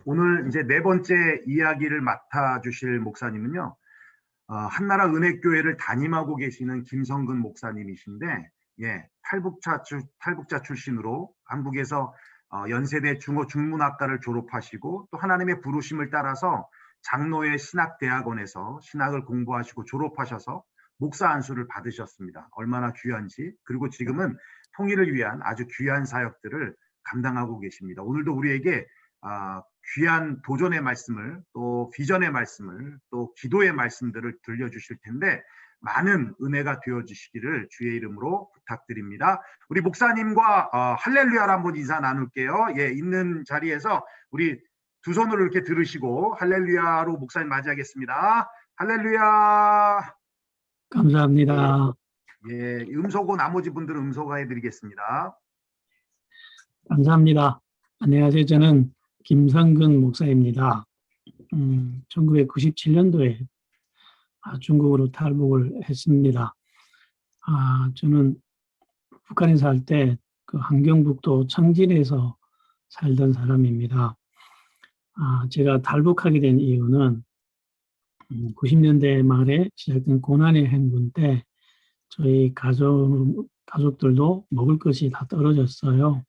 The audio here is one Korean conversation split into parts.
오늘 이제 네 번째 이야기를 맡아주실 목사님은요, 한나라 은혜교회를 담임하고 계시는 김성근 목사님이신데, 탈북자 출신으로 한국에서 연세대 중문학과를 졸업하시고 또 하나님의 부르심을 따라서 장로의 신학대학원에서 신학을 공부하시고 졸업하셔서 목사 안수를 받으셨습니다. 얼마나 귀한지. 그리고 지금은 통일을 위한 아주 귀한 사역들을 감당하고 계십니다. 오늘도 우리에게 귀한 도전의 말씀을, 또 비전의 말씀을, 또 기도의 말씀들을 들려주실 텐데 많은 은혜가 되어주시기를 주의 이름으로 부탁드립니다. 우리 목사님과 할렐루야를 한번 인사 나눌게요. 있는 자리에서 우리 두 손으로 이렇게 들으시고 할렐루야로 목사님 맞이하겠습니다. 할렐루야. 감사합니다. 음소거 나머지 분들은 음소거 해드리겠습니다. 감사합니다. 안녕하세요. 저는 김성근 목사입니다. 1997년도에 중국으로 탈북을 했습니다. 저는 북한에 살 때 그 함경북도 청진에서 살던 사람입니다. 제가 탈북하게 된 이유는 90년대 말에 시작된 고난의 행군 때 저희 가족들도 먹을 것이 다 떨어졌어요.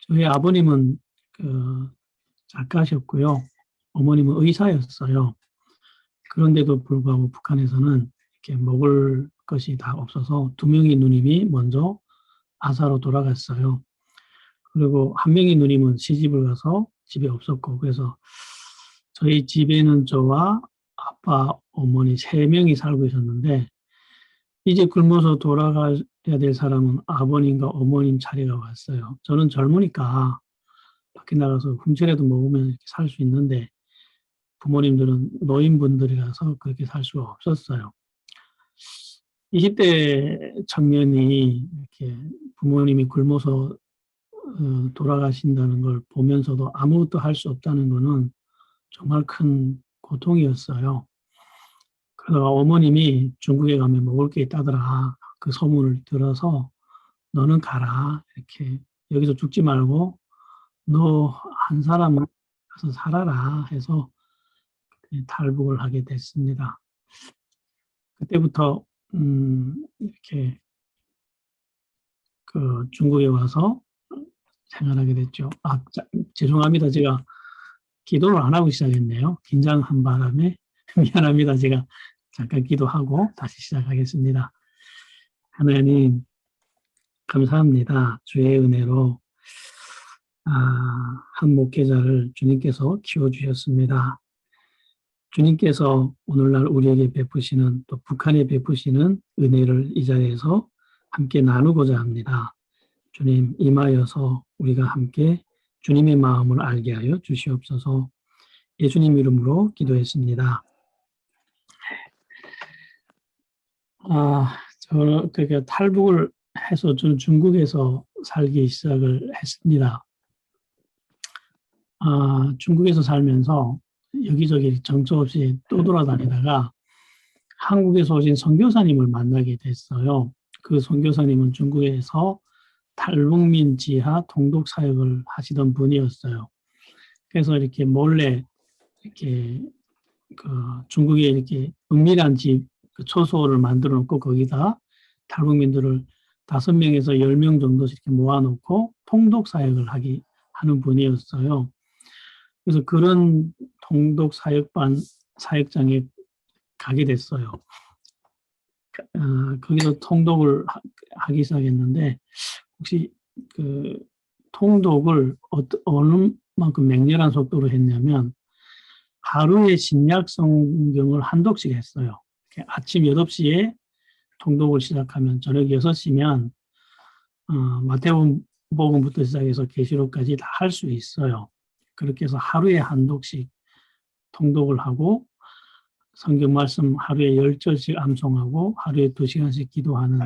저희 아버님은 작가셨고요. 어머님은 의사였어요. 그런데도 불구하고 북한에서는 이렇게 먹을 것이 다 없어서 두 명의 누님이 먼저 아사로 돌아갔어요. 그리고 한 명의 누님은 시집을 가서 집에 없었고, 그래서 저희 집에는 저와 아빠, 어머니 세 명이 살고 있었는데, 이제 굶어서 돌아가야 될 사람은 아버님과 어머님 차례가 왔어요. 저는 젊으니까 밖에 나가서 훔쳐라도 먹으면 이렇게 살 수 있는데 부모님들은 노인분들이라서 그렇게 살 수가 없었어요. 20대 청년이 이렇게 부모님이 굶어서 돌아가신다는 걸 보면서도 아무것도 할 수 없다는 것은 정말 큰 고통이었어요. 그러다가 어머님이 중국에 가면 먹을 게 있다더라. 그 소문을 들어서 너는 가라. 이렇게 여기서 죽지 말고 너 한 사람은 가서 살아라 해서 탈북을 하게 됐습니다. 그때부터 이렇게 그 중국에 와서 생활하게 됐죠. 죄송합니다. 제가 기도를 안 하고 시작했네요. 긴장한 바람에 미안합니다. 제가 잠깐 기도하고 다시 시작하겠습니다. 하나님 감사합니다. 주의 은혜로 한 목회자를 주님께서 키워주셨습니다. 주님께서 오늘날 우리에게 베푸시는, 또 북한에 베푸시는 은혜를 이 자리에서 함께 나누고자 합니다. 주님 임하여서 우리가 함께 주님의 마음을 알게 하여 주시옵소서. 예수님 이름으로 기도했습니다. 그러니까 탈북을 해서 저는 중국에서 살기 시작을 했습니다. 중국에서 살면서 여기저기 정처 없이 떠돌아다니다가 한국에서 오신 선교사님을 만나게 됐어요. 그 선교사님은 중국에서 탈북민 지하 통독 사역을 하시던 분이었어요. 그래서 이렇게 몰래 이렇게 중국에 이렇게 은밀한 집 초소를 만들어 놓고 거기다 탈북민들을 5명에서 10명 정도씩 이렇게 모아놓고 통독 사역을 하는 분이었어요. 그래서 그런 통독 사역장에 가게 됐어요. 거기서 통독을 하기 시작했는데, 혹시 그 통독을 어느 만큼 맹렬한 속도로 했냐면 하루에 신약 성경을 한 독씩 했어요. 아침 8시에 통독을 시작하면 저녁 6시면 마태복음부터 시작해서 계시록까지 다 할 수 있어요. 그렇게 해서 하루에 한 독씩 통독을 하고 성경 말씀 하루에 10절씩 암송하고 하루에 2시간씩 기도하는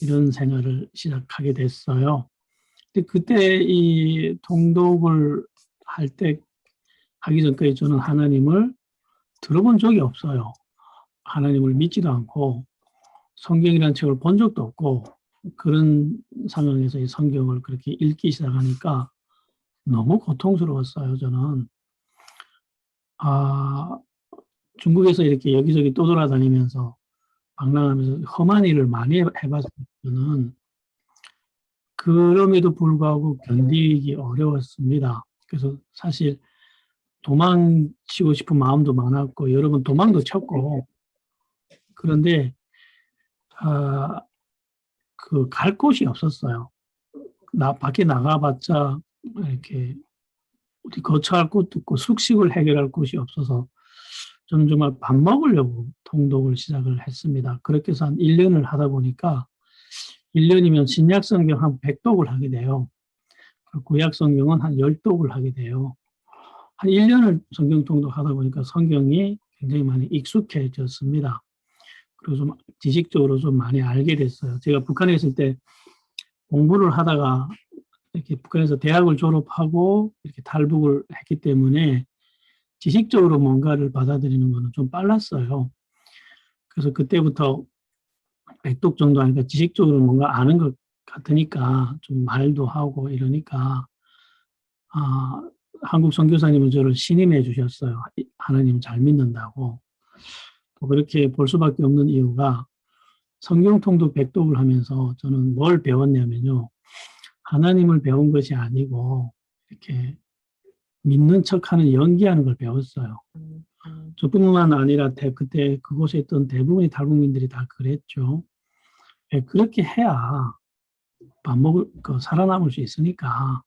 이런 생활을 시작하게 됐어요. 근데 그때 이 통독을 하기 전까지 저는 하나님을 들어본 적이 없어요. 하나님을 믿지도 않고 성경이라는 책을 본 적도 없고, 그런 상황에서 이 성경을 그렇게 읽기 시작하니까 너무 고통스러웠어요, 저는. 아, 중국에서 이렇게 여기저기 떠돌아다니면서 방랑하면서 험한 일을 많이 해봤어요, 저는. 그럼에도 불구하고 견디기 어려웠습니다. 그래서 사실 도망치고 싶은 마음도 많았고, 여러 번 도망도 쳤고, 그런데, 갈 곳이 없었어요. 밖에 나가봤자, 이렇게, 어디 거처할 곳도 없고, 숙식을 해결할 곳이 없어서, 저는 정말 밥 먹으려고 통독을 시작을 했습니다. 그렇게 해서 한 1년을 하다 보니까, 1년이면 신약 성경 한 100독을 하게 돼요. 구약 성경은 한 10독을 하게 돼요. 한 1년을 성경 통독하다 보니까 성경이 굉장히 많이 익숙해졌습니다. 그리고 좀 지식적으로 좀 많이 알게 됐어요. 제가 북한에 있을 때 공부를 하다가 이렇게 북한에서 대학을 졸업하고 이렇게 탈북을 했기 때문에 지식적으로 뭔가를 받아들이는 거는 좀 빨랐어요. 그래서 그때부터 100독 정도 하니까 지식적으로 뭔가 아는 것 같으니까 좀 말도 하고 이러니까 한국 선교사님은 저를 신임해 주셨어요. 하나님 잘 믿는다고. 또 그렇게 볼 수밖에 없는 이유가 성경 통독 100독을 하면서 저는 뭘 배웠냐면요. 하나님을 배운 것이 아니고 이렇게 믿는 척하는 연기하는 걸 배웠어요. 저뿐만 아니라 그때 그곳에 있던 대부분의 탈북민들이 다 그랬죠. 그렇게 해야 살아남을 수 있으니까.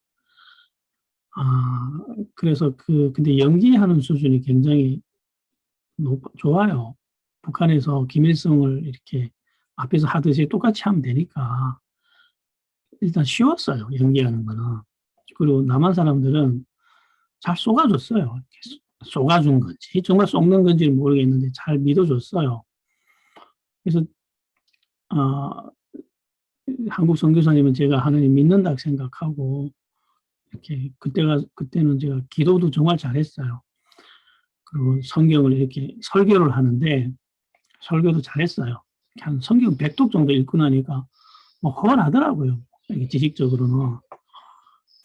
그래서 근데 연기하는 수준이 굉장히 좋아요. 북한에서 김일성을 이렇게 앞에서 하듯이 똑같이 하면 되니까 일단 쉬웠어요. 연기하는 거는. 그리고 남한 사람들은 잘 속아줬어요. 속아준 건지 정말 속는 건지는 모르겠는데 잘 믿어줬어요. 그래서 한국 선교사님은 제가 하나님 믿는다고 생각하고 이렇게 그때는 제가 기도도 정말 잘했어요. 그리고 성경을 이렇게 설교를 하는데 설교도 잘했어요. 한 성경 100독 정도 읽고 나니까 뭐 허원하더라고요. 지식적으로는.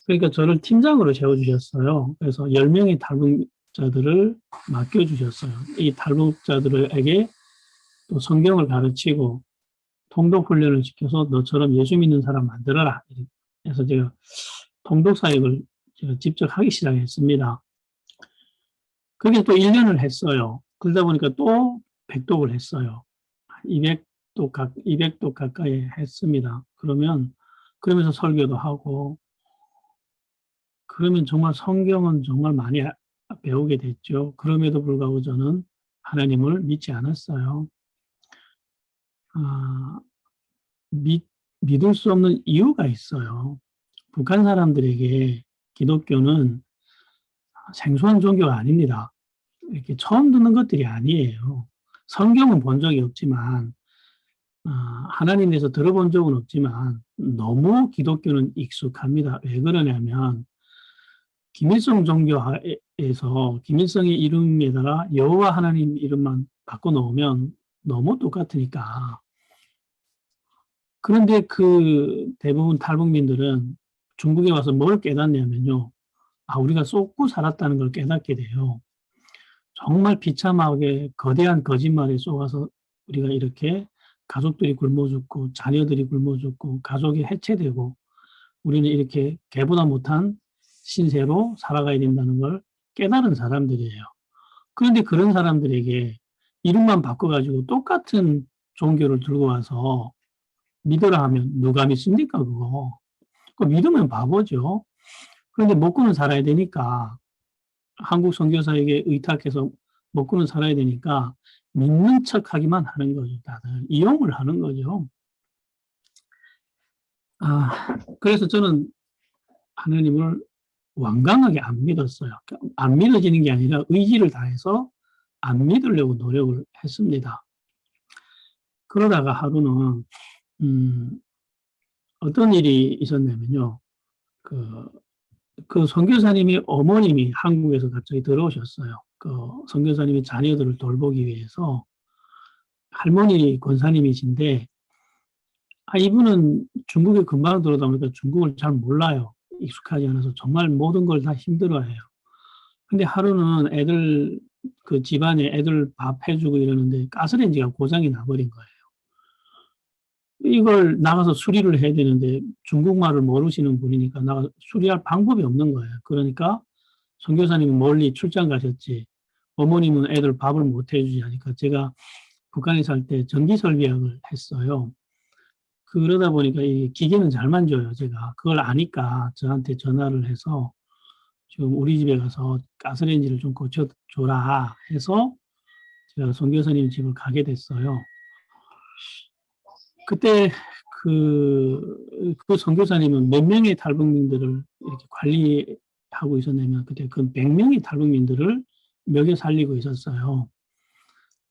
그러니까 저를 팀장으로 세워주셨어요. 그래서 10명의 탈북자들을 맡겨주셨어요. 이 탈북자들에게 또 성경을 가르치고 통독 훈련을 시켜서 너처럼 예수 믿는 사람 만들어라. 그래서 제가 통독 사역을 제가 직접 하기 시작했습니다. 그게 또 1년을 했어요. 그러다 보니까 또 100독을 했어요. 200독 가까이 했습니다. 그러면서 설교도 하고, 그러면 정말 성경은 정말 많이 배우게 됐죠. 그럼에도 불구하고 저는 하나님을 믿지 않았어요. 믿을 수 없는 이유가 있어요. 북한 사람들에게 기독교는 생소한 종교가 아닙니다. 이렇게 처음 듣는 것들이 아니에요. 성경은 본 적이 없지만, 하나님에 대해서 들어본 적은 없지만, 너무 기독교는 익숙합니다. 왜 그러냐면, 김일성 종교에서 김일성의 이름에다가 여호와 하나님 이름만 바꿔놓으면 너무 똑같으니까. 그런데 대부분 탈북민들은 중국에 와서 뭘 깨닫냐면요. 우리가 쏟고 살았다는 걸 깨닫게 돼요. 정말 비참하게 거대한 거짓말에 속아서 우리가 이렇게 가족들이 굶어 죽고 자녀들이 굶어 죽고 가족이 해체되고 우리는 이렇게 개보다 못한 신세로 살아가야 된다는 걸 깨달은 사람들이에요. 그런데 그런 사람들에게 이름만 바꿔가지고 똑같은 종교를 들고 와서 믿으라 하면 누가 믿습니까, 그거? 그거 믿으면 바보죠. 그런데 먹고는 살아야 되니까 한국 선교사에게 의탁해서 먹고는 살아야 되니까 믿는 척 하기만 하는 거죠, 다들. 이용을 하는 거죠. 그래서 저는 하나님을 완강하게 안 믿었어요. 안 믿어지는 게 아니라 의지를 다해서 안 믿으려고 노력을 했습니다. 그러다가 하루는 어떤 일이 있었냐면요. 그 선교사님이 어머님이 한국에서 갑자기 들어오셨어요. 그 선교사님의 자녀들을 돌보기 위해서 할머니 권사님이신데 이분은 중국에 금방 들어오다 보니까 중국을 잘 몰라요. 익숙하지 않아서 정말 모든 걸 다 힘들어해요. 근데 하루는 애들 그 집안에 애들 밥 해주고 이러는데 가스레인지가 고장이 나버린 거예요. 이걸 나가서 수리를 해야 되는데 중국말을 모르시는 분이니까 나가 수리할 방법이 없는 거예요. 그러니까 선교사님은 멀리 출장 가셨지 어머님은 애들 밥을 못 해주지 하니까 제가 북한에 살 때 전기 설비학을 했어요. 그러다 보니까 이 기계는 잘 만져요. 제가 그걸 아니까 저한테 전화를 해서 지금 우리 집에 가서 가스레인지를 좀 고쳐줘라 해서 제가 선교사님 집을 가게 됐어요. 그때 그 선교사님은 몇 명의 탈북민들을 이렇게 관리하고 있었냐면 그때 그 100명의 탈북민들을 먹여 살리고 있었어요.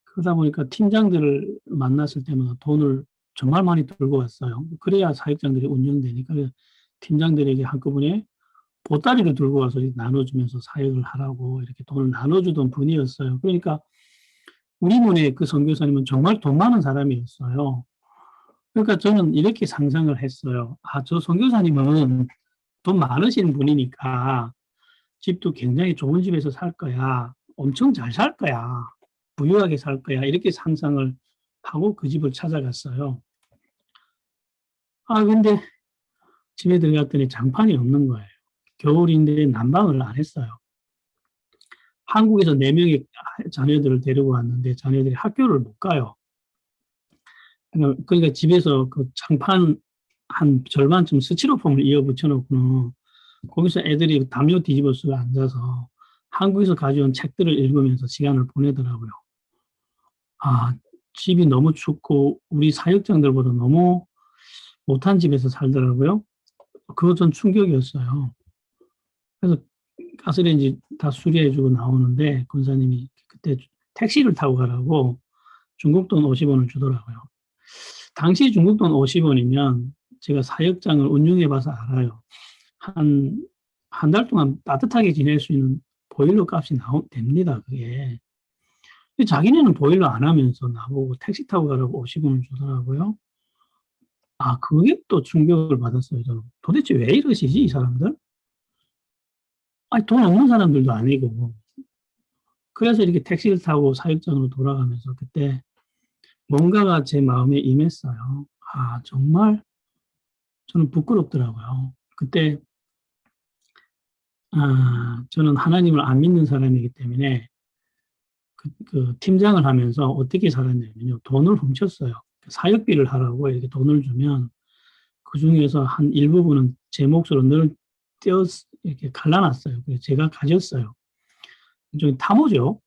그러다 보니까 팀장들을 만났을 때마다 돈을 정말 많이 들고 왔어요. 그래야 사역장들이 운영되니까 팀장들에게 한꺼번에 보따리를 들고 와서 나눠주면서 사역을 하라고 이렇게 돈을 나눠주던 분이었어요. 그러니까 우리 문에 그 선교사님은 정말 돈 많은 사람이었어요. 그러니까 저는 이렇게 상상을 했어요. 아, 저 선교사님은 돈 많으신 분이니까 집도 굉장히 좋은 집에서 살 거야. 엄청 잘 살 거야. 부유하게 살 거야. 이렇게 상상을 하고 그 집을 찾아갔어요. 아, 근데 집에 들어갔더니 장판이 없는 거예요. 겨울인데 난방을 안 했어요. 한국에서 4명의 자녀들을 데리고 왔는데 자녀들이 학교를 못 가요. 그러니까 집에서 그 장판 한 절반쯤 스티로폼을 이어 붙여놓고는 거기서 애들이 담요 뒤집어 쓰고 앉아서 한국에서 가져온 책들을 읽으면서 시간을 보내더라고요. 아, 집이 너무 춥고 우리 사역장들보다 너무 못한 집에서 살더라고요. 그거 전 충격이었어요. 그래서 가스레인지 다 수리해주고 나오는데 권사님이 그때 택시를 타고 가라고 중국 돈 50원을 주더라고요. 당시 중국 돈 50원이면 제가 사역장을 운영해봐서 알아요. 한 달 동안 따뜻하게 지낼 수 있는 보일러 값이 됩니다, 그게. 자기네는 보일러 안 하면서 나보고 택시 타고 가라고 50원을 주더라고요. 아, 그게 또 충격을 받았어요, 저는. 도대체 왜 이러시지, 이 사람들? 아니, 돈 없는 사람들도 아니고. 그래서 이렇게 택시를 타고 사역장으로 돌아가면서 그때 뭔가가 제 마음에 임했어요. 아, 정말 저는 부끄럽더라고요. 그때, 저는 하나님을 안 믿는 사람이기 때문에 그 팀장을 하면서 어떻게 살았냐면요. 돈을 훔쳤어요. 사역비를 하라고 이렇게 돈을 주면 그 중에서 한 일부분은 제 몫으로 늘 이렇게 갈라놨어요. 그래서 제가 가졌어요. 일종의 탐호죠.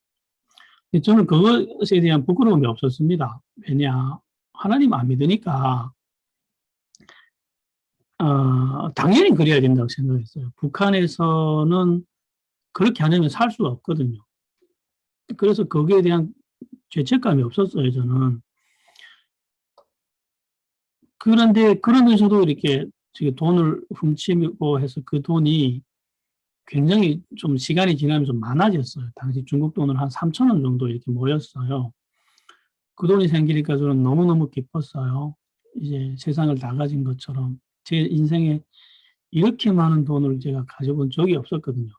저는 그것에 대한 부끄러움이 없었습니다. 왜냐, 하나님 안 믿으니까, 당연히 그래야 된다고 생각했어요. 북한에서는 그렇게 안 하면 살 수가 없거든요. 그래서 거기에 대한 죄책감이 없었어요, 저는. 그런데, 그러면서도 이렇게 돈을 훔치고 해서 그 돈이 굉장히 좀 시간이 지나면서 많아졌어요. 당시 중국 돈을 한 3,000원 정도 이렇게 모였어요. 그 돈이 생기니까 저는 너무너무 기뻤어요. 이제 세상을 다 가진 것처럼. 제 인생에 이렇게 많은 돈을 제가 가져본 적이 없었거든요.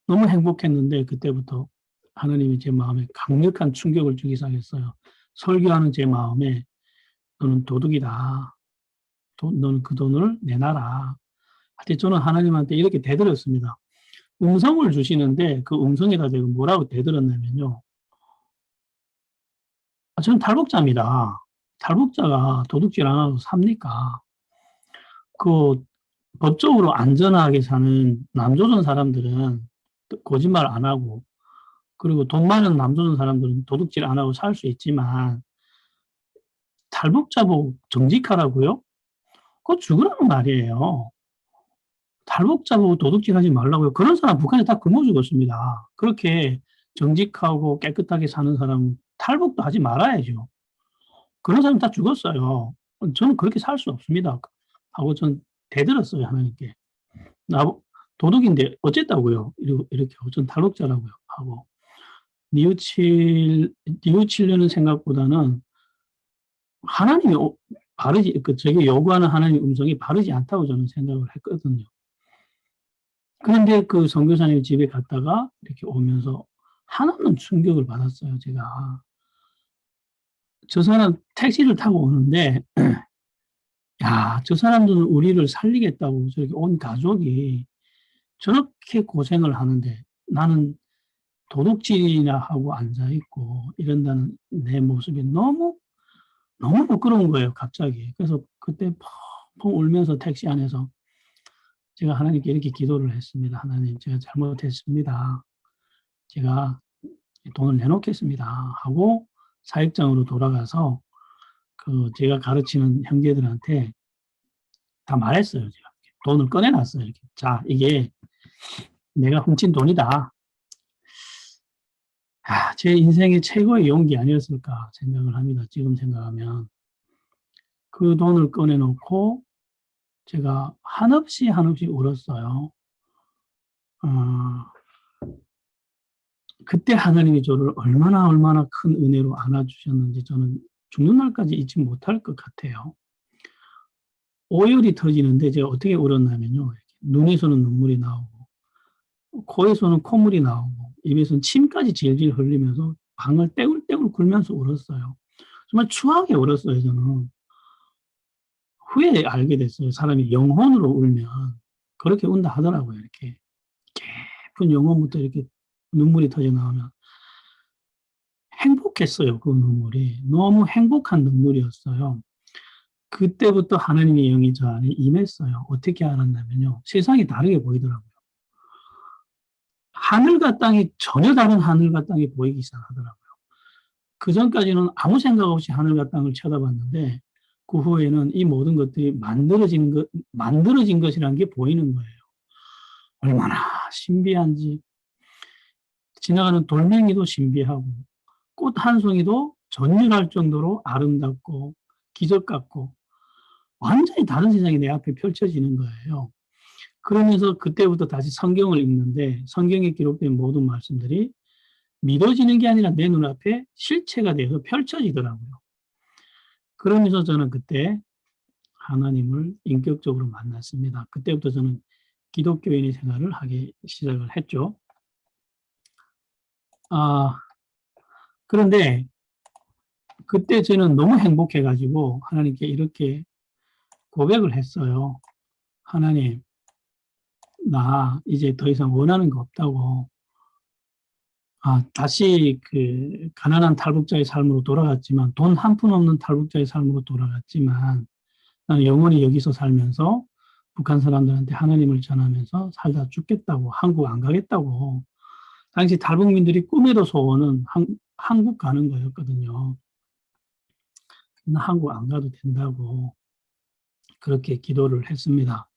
너무 행복했는데 그때부터 하나님이 제 마음에 강력한 충격을 주기 시작했어요. 설교하는 제 마음에 너는 도둑이다. 너는 그 돈을 내놔라. 하여튼 저는 하나님한테 이렇게 대들었습니다. 음성을 주시는데 그 음성에다 제가 뭐라고 대들었냐면요. 저는 탈북자입니다. 탈북자가 도둑질 안 하고 삽니까? 그 법적으로 안전하게 사는 남조선 사람들은 거짓말 안 하고 그리고 돈 많은 남조선 사람들은 도둑질 안 하고 살 수 있지만 탈북자 보고 정직하라고요? 그거 죽으라는 말이에요. 탈북자 보고 도둑질 하지 말라고요. 그런 사람 북한에 다 굶어 죽었습니다. 그렇게 정직하고 깨끗하게 사는 사람은 탈북도 하지 말아야죠. 그런 사람 다 죽었어요. 저는 그렇게 살 수 없습니다. 하고 전 대들었어요, 하나님께. 나 도둑인데 어쨌다고요? 이렇게 하고 전 탈북자라고요. 하고 뉘우치려는 생각보다는 하나님이 바르지, 저게 요구하는 하나님의 음성이 바르지 않다고 저는 생각을 했거든요. 그런데 그 선교사님 집에 갔다가 이렇게 오면서 하나는 충격을 받았어요, 제가. 저 사람 택시를 타고 오는데, 야, 저 사람들은 우리를 살리겠다고 저렇게 온 가족이 저렇게 고생을 하는데 나는 도둑질이나 하고 앉아있고 이런다는 내 모습이 너무, 너무 부끄러운 거예요, 갑자기. 그래서 그때 펑펑 울면서 택시 안에서 제가 하나님께 이렇게 기도를 했습니다. 하나님, 제가 잘못했습니다. 제가 돈을 내놓겠습니다. 하고 사역장으로 돌아가서 그 제가 가르치는 형제들한테 다 말했어요. 제가 돈을 꺼내놨어요. 이렇게. 자, 이게 내가 훔친 돈이다. 제 인생의 최고의 용기 아니었을까 생각을 합니다. 지금 생각하면. 그 돈을 꺼내놓고 제가 한없이 울었어요. 그때 하나님이 저를 얼마나 큰 은혜로 안아주셨는지 저는 죽는 날까지 잊지 못할 것 같아요. 오열이 터지는데 제가 어떻게 울었냐면요. 눈에서는 눈물이 나오고 코에서는 콧물이 나오고 입에서는 침까지 질질 흘리면서 방을 떼굴떼굴 굴면서 울었어요. 정말 추하게 울었어요. 저는. 후에 알게 됐어요. 사람이 영혼으로 울면 그렇게 운다 하더라고요. 이렇게 깊은 영혼부터 이렇게 눈물이 터져 나오면 행복했어요. 그 눈물이. 너무 행복한 눈물이었어요. 그때부터 하나님의 영이 저 안에 임했어요. 어떻게 알았냐면요. 세상이 다르게 보이더라고요. 하늘과 땅이 전혀 다른 하늘과 땅이 보이기 시작하더라고요. 그 전까지는 아무 생각 없이 하늘과 땅을 쳐다봤는데 그 후에는 이 모든 것들이 만들어진 것이라는 게 보이는 거예요. 얼마나 신비한지. 지나가는 돌멩이도 신비하고 꽃 한 송이도 전율할 정도로 아름답고 기적 같고 완전히 다른 세상이 내 앞에 펼쳐지는 거예요. 그러면서 그때부터 다시 성경을 읽는데 성경에 기록된 모든 말씀들이 믿어지는 게 아니라 내 눈앞에 실체가 돼서 펼쳐지더라고요. 그러면서 저는 그때 하나님을 인격적으로 만났습니다. 그때부터 저는 기독교인의 생활을 하기 시작을 했죠. 그런데 그때 저는 너무 행복해가지고 하나님께 이렇게 고백을 했어요. 하나님, 나 이제 더 이상 원하는 거 없다고. 다시 그 가난한 탈북자의 삶으로 돌아갔지만 돈 한 푼 없는 탈북자의 삶으로 돌아갔지만 나는 영원히 여기서 살면서 북한 사람들한테 하나님을 전하면서 살다 죽겠다고, 한국 안 가겠다고. 당시 탈북민들이 꿈에도 소원은 한국 가는 거였거든요. 나 한국 안 가도 된다고 그렇게 기도를 했습니다.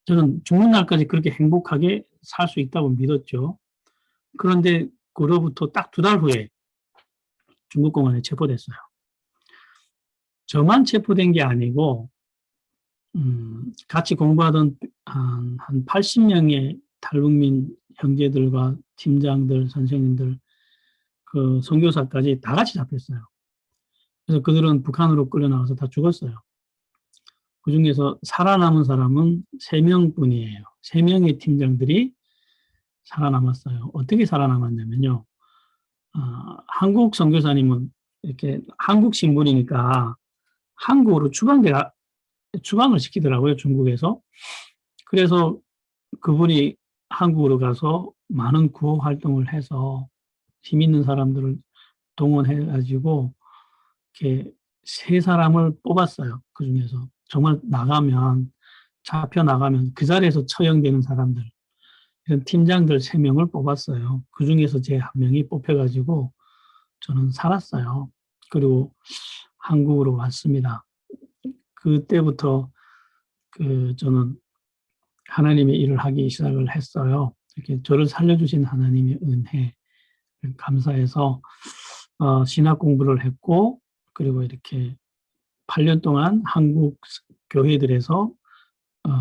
저는 죽는 날까지 그렇게 행복하게 살 수 있다고 믿었죠. 그런데 그로부터 딱 2달 후에 중국 공안에 체포됐어요. 저만 체포된 게 아니고 같이 공부하던 한 80명의 탈북민 형제들과 팀장들, 선생님들, 그 선교사까지 다 같이 잡혔어요. 그래서 그들은 북한으로 끌려나와서 다 죽었어요. 그 중에서 살아남은 사람은 3명뿐이에요. 3명의 팀장들이 살아남았어요. 어떻게 살아남았냐면요. 한국 선교사님은 이렇게 한국 신분이니까 한국으로 추방을 시키더라고요, 중국에서. 그래서 그분이 한국으로 가서 많은 구호 활동을 해서 힘 있는 사람들을 동원해가지고 이렇게 3사람을 뽑았어요. 그 중에서 정말 잡혀 나가면 그 자리에서 처형되는 사람들, 이런 팀장들 3명을 뽑았어요. 그 중에서 제 1명이 뽑혀가지고 저는 살았어요. 그리고 한국으로 왔습니다. 그때부터 저는 하나님의 일을 하기 시작을 했어요. 이렇게 저를 살려주신 하나님의 은혜 감사해서 신학 공부를 했고, 그리고 이렇게 8년 동안 한국 교회들에서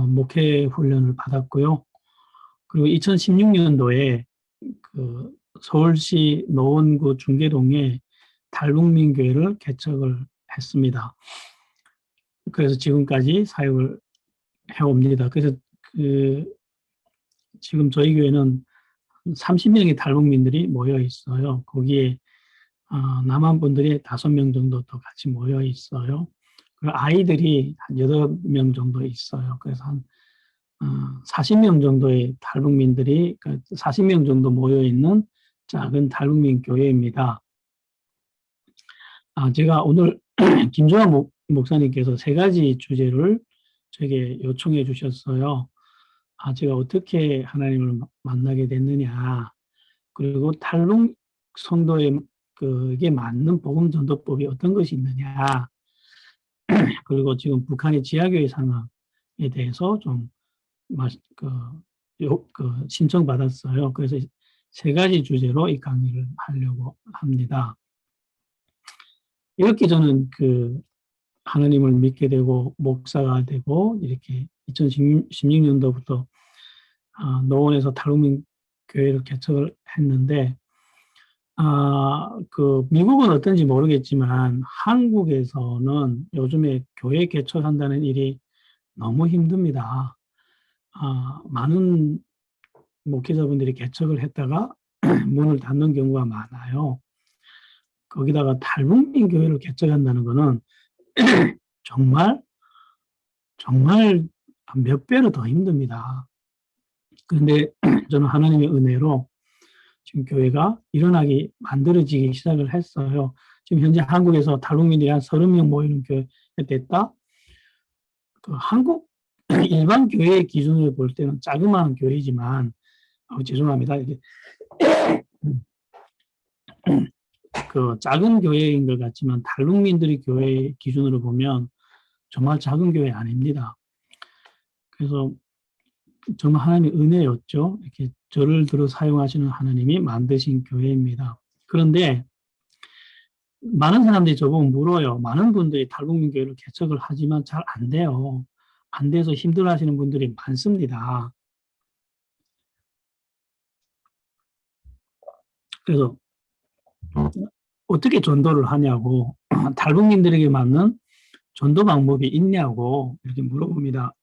목회 훈련을 받았고요. 그리고 2016년도에 그 서울시 노원구 중계동에 탈북민 교회를 개척을 했습니다. 그래서 지금까지 사역을 해옵니다. 그래서 그 지금 저희 교회는 30명의 탈북민들이 모여 있어요. 거기에 남한 분들이 5명 정도 더 같이 모여 있어요. 그리고 아이들이 한 8명 정도 있어요. 그래서 한 40명 정도의 탈북민들이, 40명 정도 모여 있는 작은 탈북민 교회입니다. 제가 오늘 김종환 목사님께서 3가지 주제를 저에게 요청해 주셨어요. 제가 어떻게 하나님을 만나게 됐느냐, 그리고 탈북 성도의 그게 맞는 복음 전도법이 어떤 것이 있느냐, 그리고 지금 북한의 지하교회 상황에 대해서 좀 신청받았어요. 그래서 3가지 주제로 이 강의를 하려고 합니다. 이렇게 저는 하나님을 믿게 되고 목사가 되고 이렇게 2016년도부터 노원에서 탈북민 교회를 개척을 했는데 미국은 어떤지 모르겠지만 한국에서는 요즘에 교회 개척한다는 일이 너무 힘듭니다. 많은 목회자분들이 개척을 했다가 문을 닫는 경우가 많아요. 거기다가 탈북민 교회를 개척한다는 것은 정말 몇 배로 더 힘듭니다. 그런데 저는 하나님의 은혜로 지금 교회가 만들어지기 시작을 했어요. 지금 현재 한국에서 탈북민들이 한 30명 모이는 교회 됐다. 한국 일반 교회의 기준으로 볼 때는 자그마한 교회지만, 죄송합니다. 이게 작은 교회인 것 같지만 탈북민들의 교회 기준으로 보면 정말 작은 교회 아닙니다. 그래서 정말 하나님의 은혜였죠. 이렇게 저를 들어 사용하시는 하나님이 만드신 교회입니다. 그런데 많은 사람들이 저보고 물어요. 많은 분들이 탈북민 교회를 개척을 하지만 잘 안 돼요. 안 돼서 힘들어하시는 분들이 많습니다. 그래서 어떻게 전도를 하냐고, 탈북민들에게 맞는 전도 방법이 있냐고 이렇게 물어봅니다.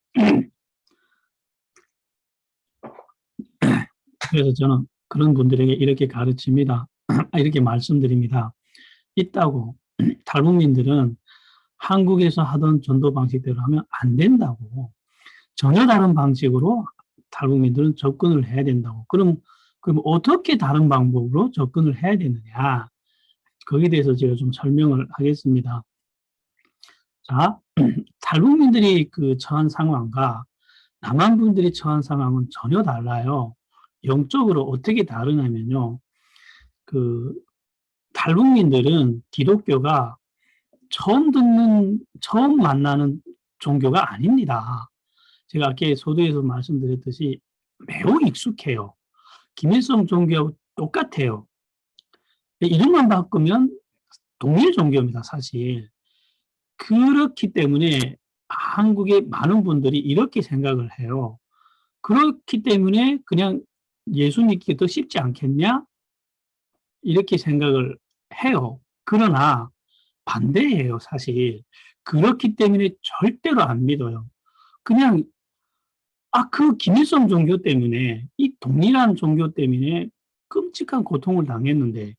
그래서 저는 그런 분들에게 이렇게 가르칩니다. 이렇게 말씀드립니다. 있다고. 탈북민들은 한국에서 하던 전도 방식대로 하면 안 된다고. 전혀 다른 방식으로 탈북민들은 접근을 해야 된다고. 그럼 어떻게 다른 방법으로 접근을 해야 되느냐. 거기에 대해서 제가 좀 설명을 하겠습니다. 자, 탈북민들이 처한 상황과 남한 분들이 처한 상황은 전혀 달라요. 영적으로 어떻게 다르냐면요. 탈북민들은 기독교가 처음 만나는 종교가 아닙니다. 제가 아까 소도에서 말씀드렸듯이 매우 익숙해요. 김일성 종교하고 똑같아요. 이름만 바꾸면 동일 종교입니다, 사실. 그렇기 때문에 한국의 많은 분들이 이렇게 생각을 해요. 그렇기 때문에 그냥 예수 믿기 더 쉽지 않겠냐? 이렇게 생각을 해요. 그러나 반대예요, 사실. 그렇기 때문에 절대로 안 믿어요. 그냥 김일성 종교 때문에, 이 동일한 종교 때문에 끔찍한 고통을 당했는데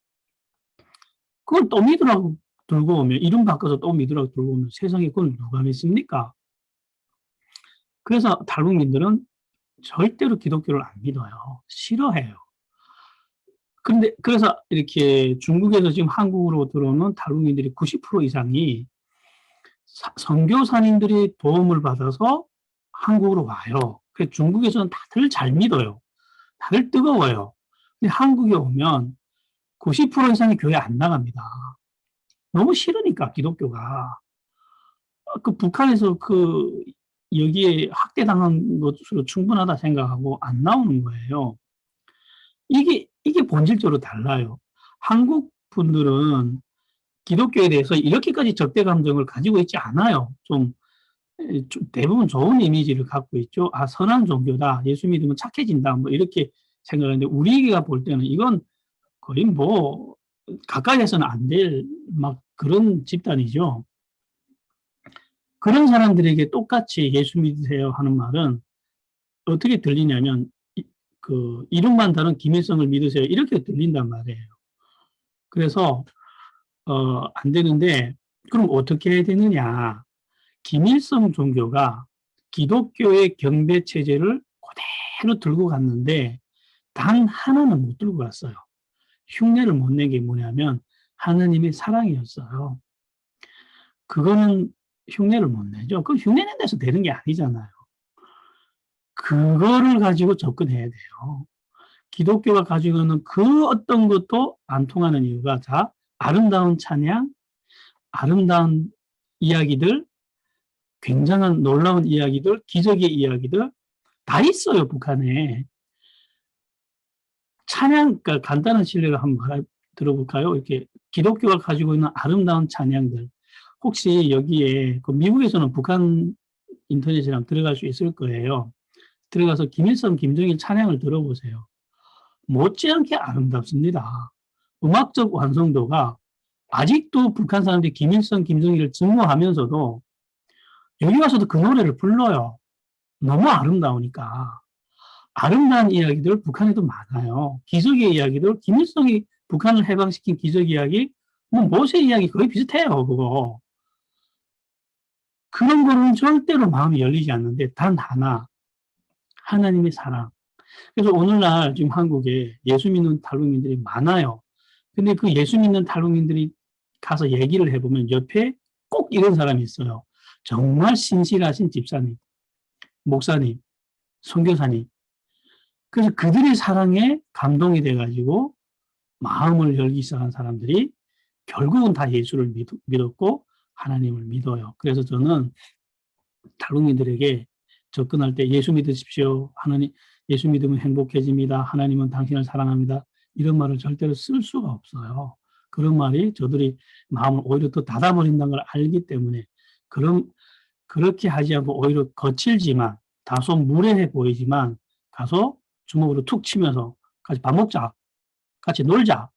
그걸 또 믿으라고 들고 오면, 이름 바꿔서 또 믿으라고 들고 오면 세상에 그걸 누가 믿습니까? 그래서 탈북민들은 절대로 기독교를 안 믿어요. 싫어해요. 그래서 이렇게 중국에서 지금 한국으로 들어오는 탈북민들이 90% 이상이 선교사님들이 도움을 받아서 한국으로 와요. 그래서 중국에서는 다들 잘 믿어요. 다들 뜨거워요. 근데 한국에 오면 90% 이상이 교회 안 나갑니다. 너무 싫으니까, 기독교가. 북한에서 여기에 학대당한 것으로 충분하다 생각하고 안 나오는 거예요. 이게 본질적으로 달라요. 한국 분들은 기독교에 대해서 이렇게까지 적대 감정을 가지고 있지 않아요. 대부분 좋은 이미지를 갖고 있죠. 선한 종교다. 예수 믿으면 착해진다. 뭐 이렇게 생각하는데, 우리가 볼 때는 이건 거의 가까이에서는 안 될 그런 집단이죠. 그런 사람들에게 똑같이 예수 믿으세요 하는 말은 어떻게 들리냐면 그 이름만 다른 김일성을 믿으세요. 이렇게 들린단 말이에요. 그래서 안 되는데 그럼 어떻게 해야 되느냐? 김일성 종교가 기독교의 경배 체제를 그대로 들고 갔는데 단 하나는 못 들고 갔어요. 흉내를 못 낸 게 뭐냐면 하느님의 사랑이었어요. 그거는 흉내를 못 내죠. 그 흉내 낸 데서 되는 게 아니잖아요. 그거를 가지고 접근해야 돼요. 기독교가 가지고 있는 그 어떤 것도 안 통하는 이유가 자, 아름다운 찬양, 아름다운 이야기들, 굉장한 놀라운 이야기들, 기적의 이야기들 다 있어요, 북한에. 찬양, 그러니까 간단한 실례를 한번 들어볼까요? 이렇게 기독교가 가지고 있는 아름다운 찬양들. 혹시 여기에 그 미국에서는 북한 인터넷이랑 들어갈 수 있을 거예요. 들어가서 김일성, 김정일 찬양을 들어보세요. 못지않게 아름답습니다. 음악적 완성도가 아직도 북한 사람들이 김일성, 김정일을 증오하면서도 여기 와서도 그 노래를 불러요. 너무 아름다우니까. 아름다운 이야기들 북한에도 많아요. 기적의 이야기들, 김일성이 북한을 해방시킨 기적 이야기, 뭐 모세 이야기 거의 비슷해요, 그거. 그런 거는 절대로 마음이 열리지 않는데 단 하나, 하나님의 사랑. 그래서 오늘날 지금 한국에 예수 믿는 탈북민들이 많아요. 근데 그 예수 믿는 탈북민들이 가서 얘기를 해보면 옆에 꼭 이런 사람이 있어요. 정말 신실하신 집사님, 목사님, 선교사님. 그래서 그들의 사랑에 감동이 돼가지고 마음을 열기 시작한 사람들이 결국은 다 예수를 믿었고 하나님을 믿어요. 그래서 저는 탈북민들에게 접근할 때 예수 믿으십시오. 하나님, 예수 믿으면 행복해집니다. 하나님은 당신을 사랑합니다. 이런 말을 절대로 쓸 수가 없어요. 그런 말이 저들이 마음을 오히려 더 닫아버린다는 걸 알기 때문에 그렇게 하지 않고 오히려 거칠지만 다소 무례해 보이지만 가서 주먹으로 툭 치면서 같이 밥 먹자. 같이 놀자.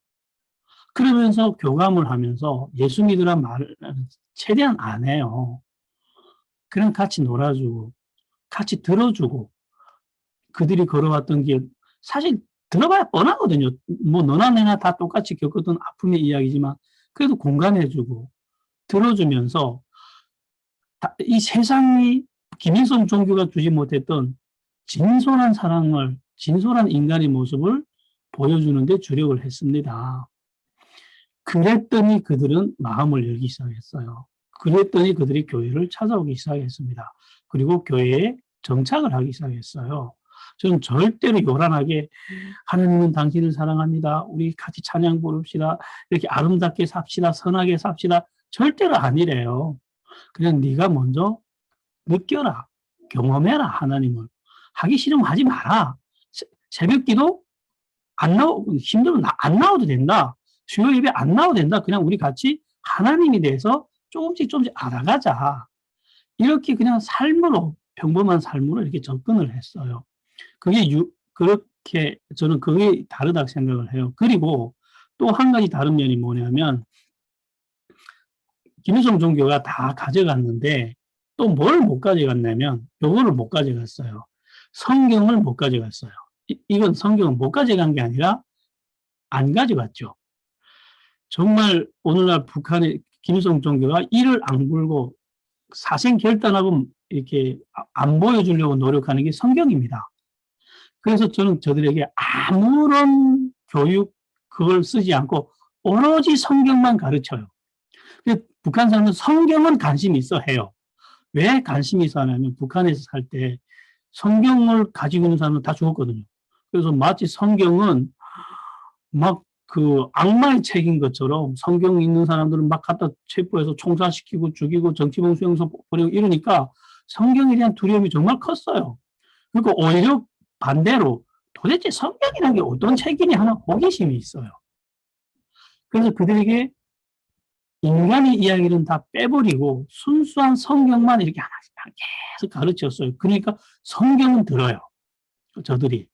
그러면서 교감을 하면서 예수 믿으란 말을 최대한 안 해요. 그냥 같이 놀아주고 같이 들어주고 그들이 걸어왔던 길 사실 들어봐야 뻔하거든요. 뭐 너나 내나 다 똑같이 겪었던 아픔의 이야기지만 그래도 공감해주고 들어주면서 이 세상이 김일성 종교가 주지 못했던 진솔한 사랑을 진솔한 인간의 모습을 보여주는 데 주력을 했습니다. 그랬더니 그들은 마음을 열기 시작했어요. 그랬더니 그들이 교회를 찾아오기 시작했습니다. 그리고 교회에 정착을 하기 시작했어요. 저는 절대로 요란하게 하나님은 당신을 사랑합니다. 우리 같이 찬양 부릅시다. 이렇게 아름답게 삽시다. 선하게 삽시다. 절대로 아니래요. 그냥 네가 먼저 느껴라. 경험해라. 하나님을. 하기 싫으면 하지 마라. 새벽기도 힘들면 안 나와도 된다. 주요 예배 안 나와도 된다. 그냥 우리 같이 하나님에 대해서 조금씩 알아가자. 이렇게 그냥 삶으로, 평범한 삶으로 이렇게 접근을 했어요. 그렇게 저는 그게 다르다고 생각을 해요. 그리고 또 한 가지 다른 면이 뭐냐면, 김일성 종교가 다 가져갔는데, 또 뭘 못 가져갔냐면, 요거를 못 가져갔어요. 성경을 못 가져갔어요. 이건 성경을 못 가져간 게 아니라 안 가져갔죠. 정말 오늘날 북한의 김일성 종교가 이를 악물고 사생 결단하고 이렇게 안 보여주려고 노력하는 게 성경입니다. 그래서 저는 저들에게 아무런 교육 그걸 쓰지 않고 오로지 성경만 가르쳐요. 북한 사람은 성경은 관심이 있어 해요. 왜 관심이 있어 하냐면 북한에서 살 때 성경을 가지고 있는 사람은 다 죽었거든요. 그래서 마치 성경은 막 그 악마의 책인 것처럼 성경 있는 사람들은 막 갖다 체포해서 총살시키고 죽이고 정치범 수용소 보내고 이러니까 성경에 대한 두려움이 정말 컸어요. 그리고 오히려 반대로 도대체 성경이라는 게 어떤 책이냐 하는 호기심이 있어요. 그래서 그들에게 인간의 이야기는 다 빼버리고 순수한 성경만 이렇게 하나씩 계속 가르쳤어요. 그러니까 성경은 들어요. 저들이.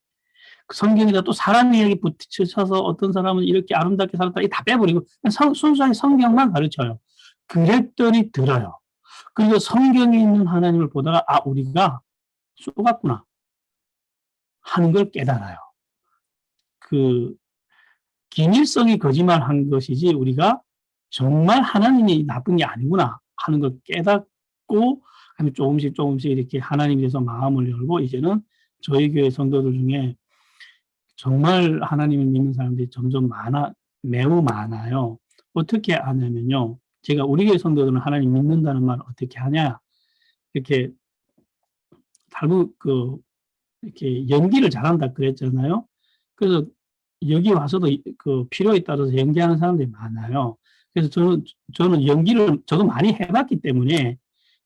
성경에다 또 사람 이야기 붙여서 어떤 사람은 이렇게 아름답게 살았다 다 빼버리고 순수하게 성경만 가르쳐요. 그랬더니 들어요. 그리고 성경에 있는 하나님을 보다가 우리가 쏘갔구나. 하는 걸 깨달아요. 그 김일성이 거짓말한 것이지 우리가 정말 하나님이 나쁜 게 아니구나 하는 걸 깨닫고 조금씩 이렇게 하나님에 대해서 마음을 열고 이제는 저희 교회 성도들 중에 정말 하나님을 믿는 사람들이 점점 매우 많아요. 어떻게 하냐면요. 제가 우리 교회 성도들은 하나님 믿는다는 말 어떻게 하냐. 이렇게 이렇게 연기를 잘한다 그랬잖아요. 그래서 여기 와서도 그 필요에 따라서 연기하는 사람들이 많아요. 그래서 저는 연기를 저도 많이 해봤기 때문에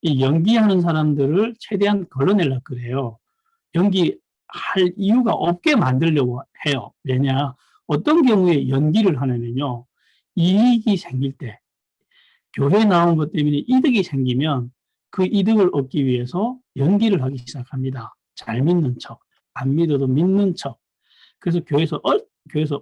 이 연기하는 사람들을 최대한 걸러내려고 그래요. 연기할 이유가 없게 만들려고 해요. 왜냐? 어떤 경우에 연기를 하냐면요. 이익이 생길 때, 교회 나온 것 때문에 이득이 생기면 그 이득을 얻기 위해서 연기를 하기 시작합니다. 잘 믿는 척, 안 믿어도 믿는 척. 그래서 교회에서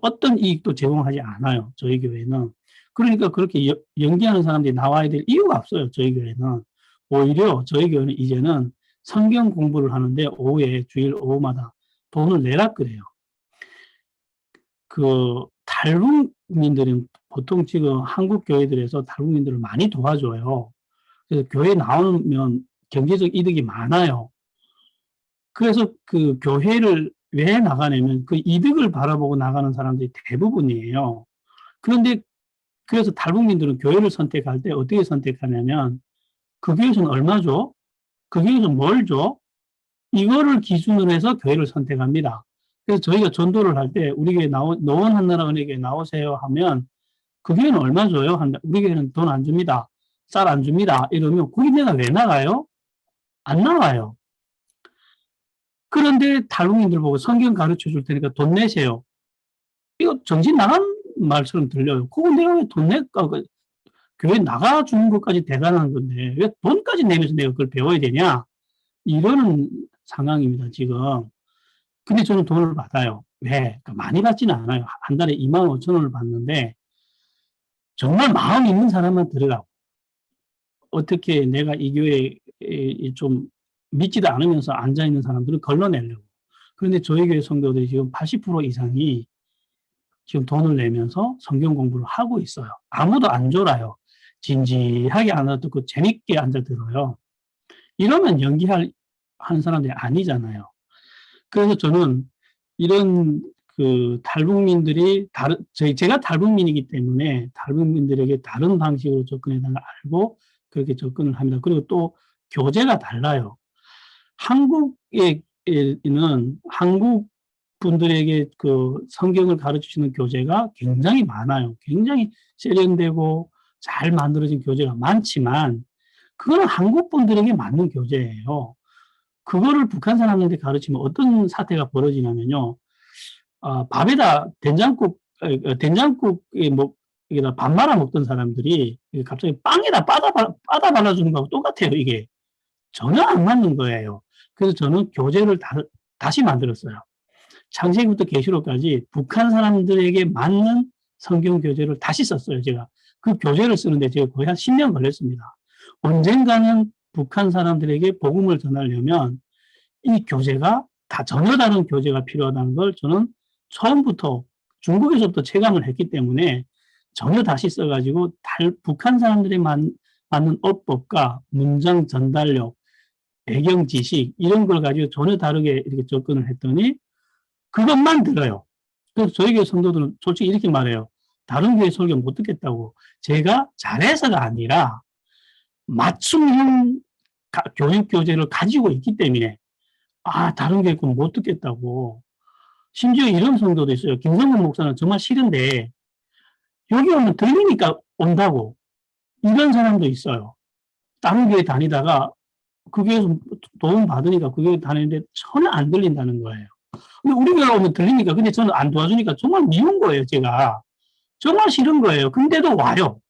어떤 이익도 제공하지 않아요. 저희 교회는. 그러니까 그렇게 연기하는 사람들이 나와야 될 이유가 없어요. 저희 교회는. 오히려 저희 교회는 이제는 성경 공부를 하는데 오후에 주일 오후마다 돈을 내라 그래요. 그 탈북민들은 보통 지금 한국 교회들에서 탈북민들을 많이 도와줘요. 그래서 교회 나오면 경제적 이득이 많아요. 그래서 그 교회를 왜 나가냐면 그 이득을 바라보고 나가는 사람들이 대부분이에요. 그런데 그래서 탈북민들은 교회를 선택할 때 어떻게 선택하냐면 그 교회에서는 얼마 줘? 그 교회에서 뭘 줘? 이거를 기준으로 해서 교회를 선택합니다. 그래서 저희가 전도를 할 때 우리 교회 노원 한나라 은혜교회 나오세요 하면 그 교회는 얼마 줘요? 우리 교회는 돈 안 줍니다. 쌀 안 줍니다. 이러면 거기 내가 왜 나가요? 안 나와요. 그런데 탈북민들 보고 성경 가르쳐 줄 테니까 돈 내세요. 이거 정신 나간 말처럼 들려요. 그거 내가 왜 돈 낼까? 교회 나가주는 것까지 대단한 건데 왜 돈까지 내면서 내가 그걸 배워야 되냐? 이러는 상황입니다, 지금. 근데 저는 돈을 받아요. 왜? 그러니까 많이 받지는 않아요. 한 달에 25,000원을 받는데 정말 마음 있는 사람만 들으라고. 어떻게 내가 이 교회에 좀 믿지도 않으면서 앉아있는 사람들은 걸러내려고. 그런데 저희 교회 성도들이 지금 80% 이상이 지금 돈을 내면서 성경 공부를 하고 있어요. 아무도 안 졸아요. 진지하게 앉아 듣고 재밌게 앉아 들어요. 이러면 하는 사람들이 아니잖아요. 그래서 저는 이런 그 탈북민들이 제가 탈북민이기 때문에 탈북민들에게 다른 방식으로 접근해달라 알고 그렇게 접근을 합니다. 그리고 또 교재가 달라요. 한국에는 한국 분들에게 그 성경을 가르치시는 교재가 굉장히 많아요. 굉장히 세련되고 잘 만들어진 교재가 많지만 그거는 한국 분들에게 맞는 교재예요. 그거를 북한 사람들한테 가르치면 어떤 사태가 벌어지냐면요. 밥에다 된장국에 여기다 밥 말아 먹던 사람들이 갑자기 빵에다 빠다 발라주는 거하고 똑같아요, 이게. 전혀 안 맞는 거예요. 그래서 저는 교재를 다시 만들었어요. 창세기부터 계시록까지 북한 사람들에게 맞는 성경 교재를 다시 썼어요, 제가. 그 교재를 쓰는데 제가 거의 한 10년 걸렸습니다. 언젠가는 북한 사람들에게 복음을 전하려면 이 교재가 전혀 다른 교재가 필요하다는 걸 저는 처음부터 중국에서부터 체감을 했기 때문에 전혀 다시 써가지고 북한 사람들이 맞는 어법과 문장 전달력, 배경 지식 이런 걸 가지고 전혀 다르게 이렇게 접근을 했더니 그것만 들어요. 그래서 저희 교회 성도들은 솔직히 이렇게 말해요. 다른 교회 설교 못 듣겠다고. 제가 잘해서가 아니라 맞춤형 교육 교재를 가지고 있기 때문에 다른 교회 건 못 듣겠다고. 심지어 이런 성도도 있어요. 김성근 목사는 정말 싫은데 여기 오면 들리니까 온다고. 이런 사람도 있어요. 다른 교회 다니다가 그 교회에서 도움 받으니까 그 교회 다니는데 전혀 안 들린다는 거예요. 근데 우리 교회 오면 들리니까 근데 저는 안 도와주니까 정말 미운 거예요, 제가. 정말 싫은 거예요. 근데도 와요.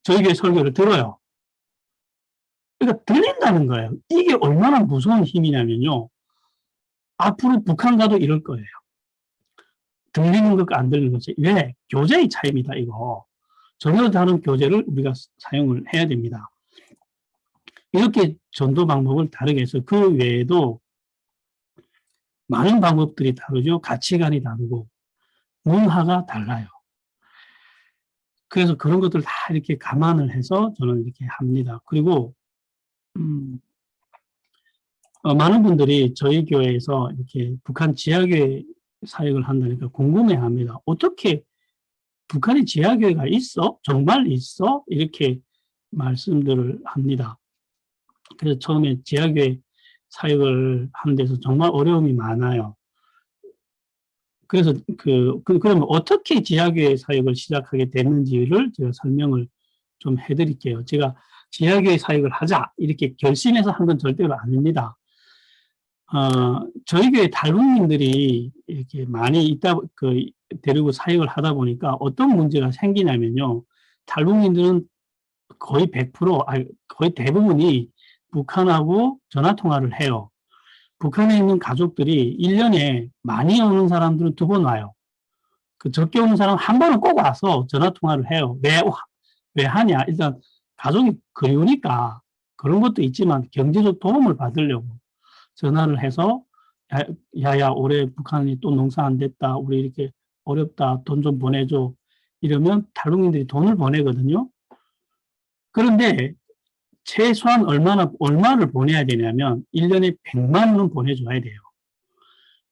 저희 교회 설교를 들어요. 그러니까 들린다는 거예요. 이게 얼마나 무서운 힘이냐면요. 앞으로 북한 가도 이럴 거예요. 들리는 것과 안 들리는 것이. 왜? 교재의 차이입니다, 이거. 전혀 다른 교재를 우리가 사용을 해야 됩니다. 이렇게 전도 방법을 다르게 해서 그 외에도 많은 방법들이 다르죠. 가치관이 다르고 문화가 달라요. 그래서 그런 것들 다 이렇게 감안을 해서 저는 이렇게 합니다. 그리고 많은 분들이 저희 교회에서 이렇게 북한 지하교회 사역을 한다니까 궁금해합니다. 어떻게 북한에 지하교회가 있어? 정말 있어? 이렇게 말씀들을 합니다. 그래서 처음에 지하교회 사역을 하는 데서 정말 어려움이 많아요. 그래서 그러면 어떻게 지하교회 사역을 시작하게 됐는지를 제가 설명을 좀 해드릴게요. 제가 지하교회 사역을 하자 이렇게 결심해서 한 건 절대로 아닙니다. 저희 교회 탈북민들이 이렇게 많이 데리고 사역을 하다 보니까 어떤 문제가 생기냐면요. 탈북민들은 거의 100%, 거의 대부분이 북한하고 전화 통화를 해요. 북한에 있는 가족들이 1년에 많이 오는 사람들은 2번 와요. 적게 오는 사람은 한 번은 꼭 와서 전화 통화를 해요. 왜 하냐? 일단 가족이 그리우니까 그런 것도 있지만 경제적 도움을 받으려고 전화를 해서 야야 올해 북한이 또 농사 안 됐다. 우리 이렇게 어렵다. 돈 좀 보내줘. 이러면 탈북민들이 돈을 보내거든요. 그런데 최소한 얼마를 보내야 되냐면 1년에 100만 원은 보내줘야 돼요.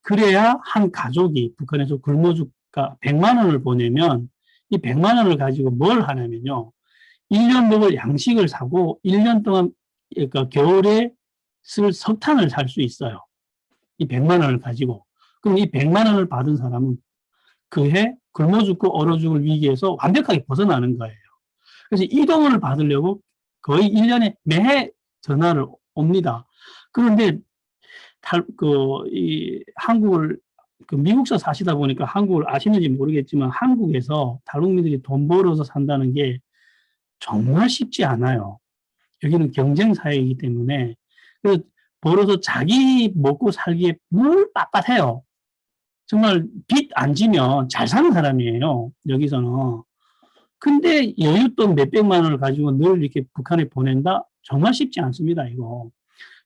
그래야 한 가족이 북한에서 굶어 죽까 100만 원을 보내면 이 100만 원을 가지고 뭘 하냐면요. 1년 먹을 양식을 사고 1년 동안 그러니까 겨울에 쓸 석탄을 살 수 있어요. 이 100만 원을 가지고. 그럼 이 100만 원을 받은 사람은 그해 굶어 죽고 얼어 죽을 위기에서 완벽하게 벗어나는 거예요. 그래서 이 돈을 받으려고 거의 1년에 매해 전화를 옵니다. 그런데 한국을 미국서 사시다 보니까 한국을 아시는지 모르겠지만 한국에서 탈북민들이 돈 벌어서 산다는 게 정말 쉽지 않아요. 여기는 경쟁 사회이기 때문에 그래서 벌어서 자기 먹고 살기에 물 빳빳해요. 정말 빚 안 지면 잘 사는 사람이에요. 여기서는. 근데 여윳돈 몇백만 원을 가지고 늘 이렇게 북한에 보낸다? 정말 쉽지 않습니다, 이거.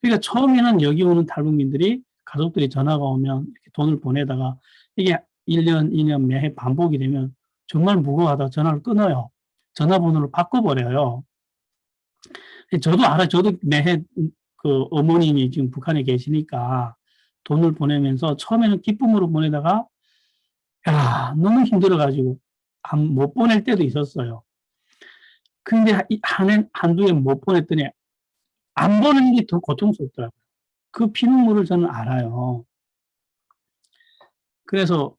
그러니까 처음에는 여기 오는 탈북민들이 가족들이 전화가 오면 이렇게 돈을 보내다가 이게 1년, 2년 매해 반복이 되면 정말 무거워하다 전화를 끊어요. 전화번호를 바꿔버려요. 저도 알아요. 저도 매해 어머님이 지금 북한에 계시니까 돈을 보내면서 처음에는 기쁨으로 보내다가 야, 너무 힘들어가지고 못 보낼 때도 있었어요. 근데 한두 해 못 보냈더니 안 보내는 게 더 고통스럽더라고요. 그 피눈물을 저는 알아요. 그래서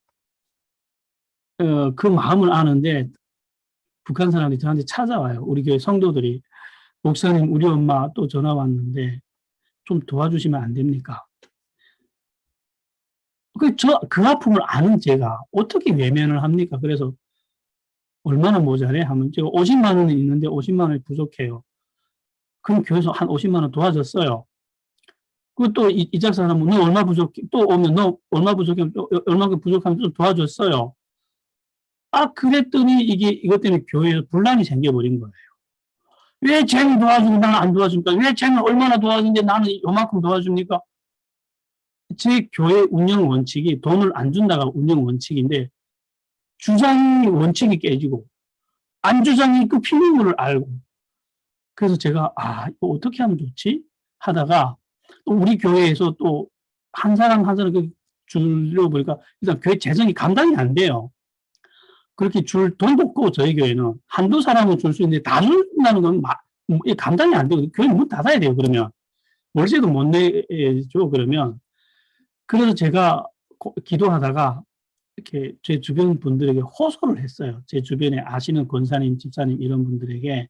그 마음을 아는데 북한 사람들이 저한테 찾아와요. 우리 교회 성도들이. 목사님 우리 엄마 또 전화 왔는데 좀 도와주시면 안 됩니까? 그 아픔을 아는 제가 어떻게 외면을 합니까? 그래서 얼마나 모자래? 하면 제가 50만 원이 있는데 50만 원이 부족해요. 그럼 교회에서 한 50만 원 도와줬어요. 그또 이 작사는 너 얼마 부족해? 또 오면 너 얼마 부족해? 또 얼마큼 부족하면 또 도와줬어요. 그랬더니 이것 때문에 교회에서 분란이 생겨버린 거예요. 왜 쟤는 도와주고 나는 안 도와줍니까? 왜 쟤는 얼마나 도와주는데 나는 요만큼 도와줍니까? 제 교회 운영 원칙이 돈을 안 준다가 운영 원칙인데 주장이 원칙이 깨지고 안 주장이 그 피눈물을 알고 그래서 제가 이거 어떻게 하면 좋지? 하다가 또 우리 교회에서 또 한 사람 한 사람 주려고 보니까 일단 교회 재정이 감당이 안 돼요. 그렇게 줄 돈도 없고 저희 교회는 한두 사람은 줄 수 있는데 다 준다는 건 감당이 안 되고 교회 문 닫아야 돼요. 그러면 월세도 못 내줘 그러면 그래서 제가 기도하다가 이렇게 제 주변 분들에게 호소를 했어요. 제 주변에 아시는 권사님, 집사님 이런 분들에게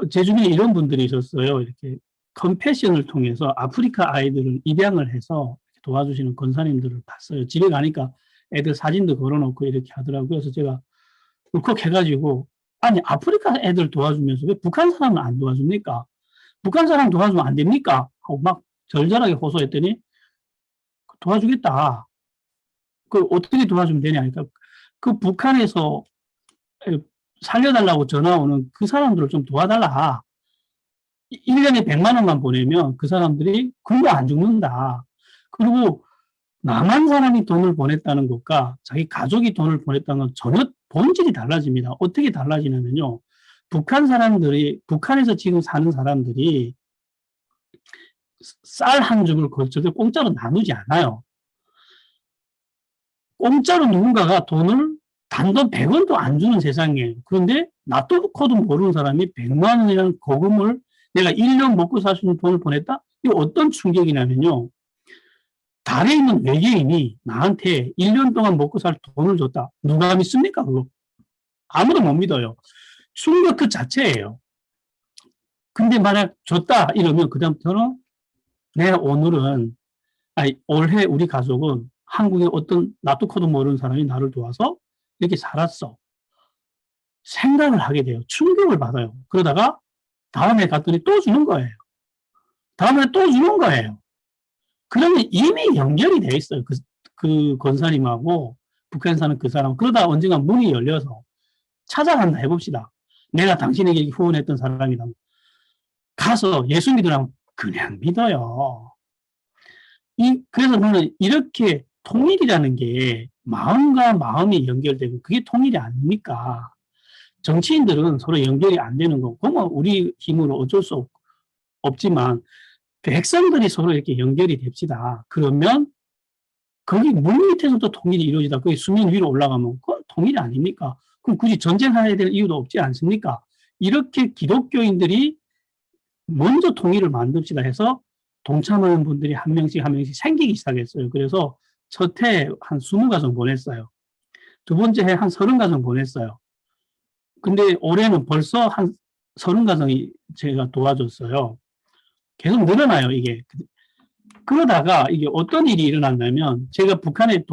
제 주변에 이런 분들이 있었어요. 이렇게 컴패션을 통해서 아프리카 아이들을 입양을 해서 도와주시는 권사님들을 봤어요. 집에 가니까 애들 사진도 걸어놓고 이렇게 하더라고요. 그래서 제가 울컥해가지고 아니 아프리카 애들 도와주면서 왜 북한 사람은 안 도와줍니까? 북한 사람 도와주면 안 됩니까? 하고 막 절절하게 호소했더니 도와주겠다. 어떻게 도와주면 되냐 하니까 그 북한에서 살려달라고 전화 오는 그 사람들을 좀 도와달라. 1년에 100만 원만 보내면 그 사람들이 굶어 안 죽는다. 그리고 남한 사람이 돈을 보냈다는 것과 자기 가족이 돈을 보냈다는 건 전혀 본질이 달라집니다. 어떻게 달라지냐면요. 북한에서 지금 사는 사람들이 쌀 한 줌을 절대 공짜로 나누지 않아요. 공짜로 누군가가 돈을 단돈 100원도 안 주는 세상이에요. 그런데 나도 코도 모르는 사람이 100만 원이라는 거금을 내가 1년 먹고 살 수 있는 돈을 보냈다? 이거 어떤 충격이냐면요. 달에 있는 외계인이 나한테 1년 동안 먹고 살 돈을 줬다. 누가 믿습니까, 그거? 아무도 못 믿어요. 충격 그 자체예요. 근데 만약 줬다 이러면 그다음부터는 내가 오늘은, 아니, 올해 우리 가족은 한국의 어떤 나도 코도 모르는 사람이 나를 도와서 이렇게 살았어. 생각을 하게 돼요. 충격을 받아요. 그러다가 다음에 갔더니 또 주는 거예요. 다음에 또 주는 거예요. 그러면 이미 연결이 돼 있어요. 그 권사님하고 북한에 사는 그 사람. 그러다 언젠가 문이 열려서 찾아간다 해봅시다. 내가 당신에게 후원했던 사람이다. 가서 예수 믿으라면 그냥 믿어요. 그래서 저는 이렇게 통일이라는 게 마음과 마음이 연결되고 그게 통일이 아닙니까? 정치인들은 서로 연결이 안 되는 거고, 그건 우리 힘으로 어쩔 수 없지만, 백성들이 서로 이렇게 연결이 됩시다. 그러면 거기 물 밑에서도 통일이 이루어지다. 거기 수면 위로 올라가면 그건 통일이 아닙니까? 그럼 굳이 전쟁해야 될 이유도 없지 않습니까? 이렇게 기독교인들이 먼저 통일을 만듭시다 해서 동참하는 분들이 한 명씩 생기기 시작했어요. 그래서 첫 해 한 20가정 보냈어요. 두 번째 해 한 30가정 보냈어요. 근데 올해는 벌써 한 30가정이 제가 도와줬어요. 계속 늘어나요, 이게. 그러다가 이게 어떤 일이 일어났냐면, 제가 북한에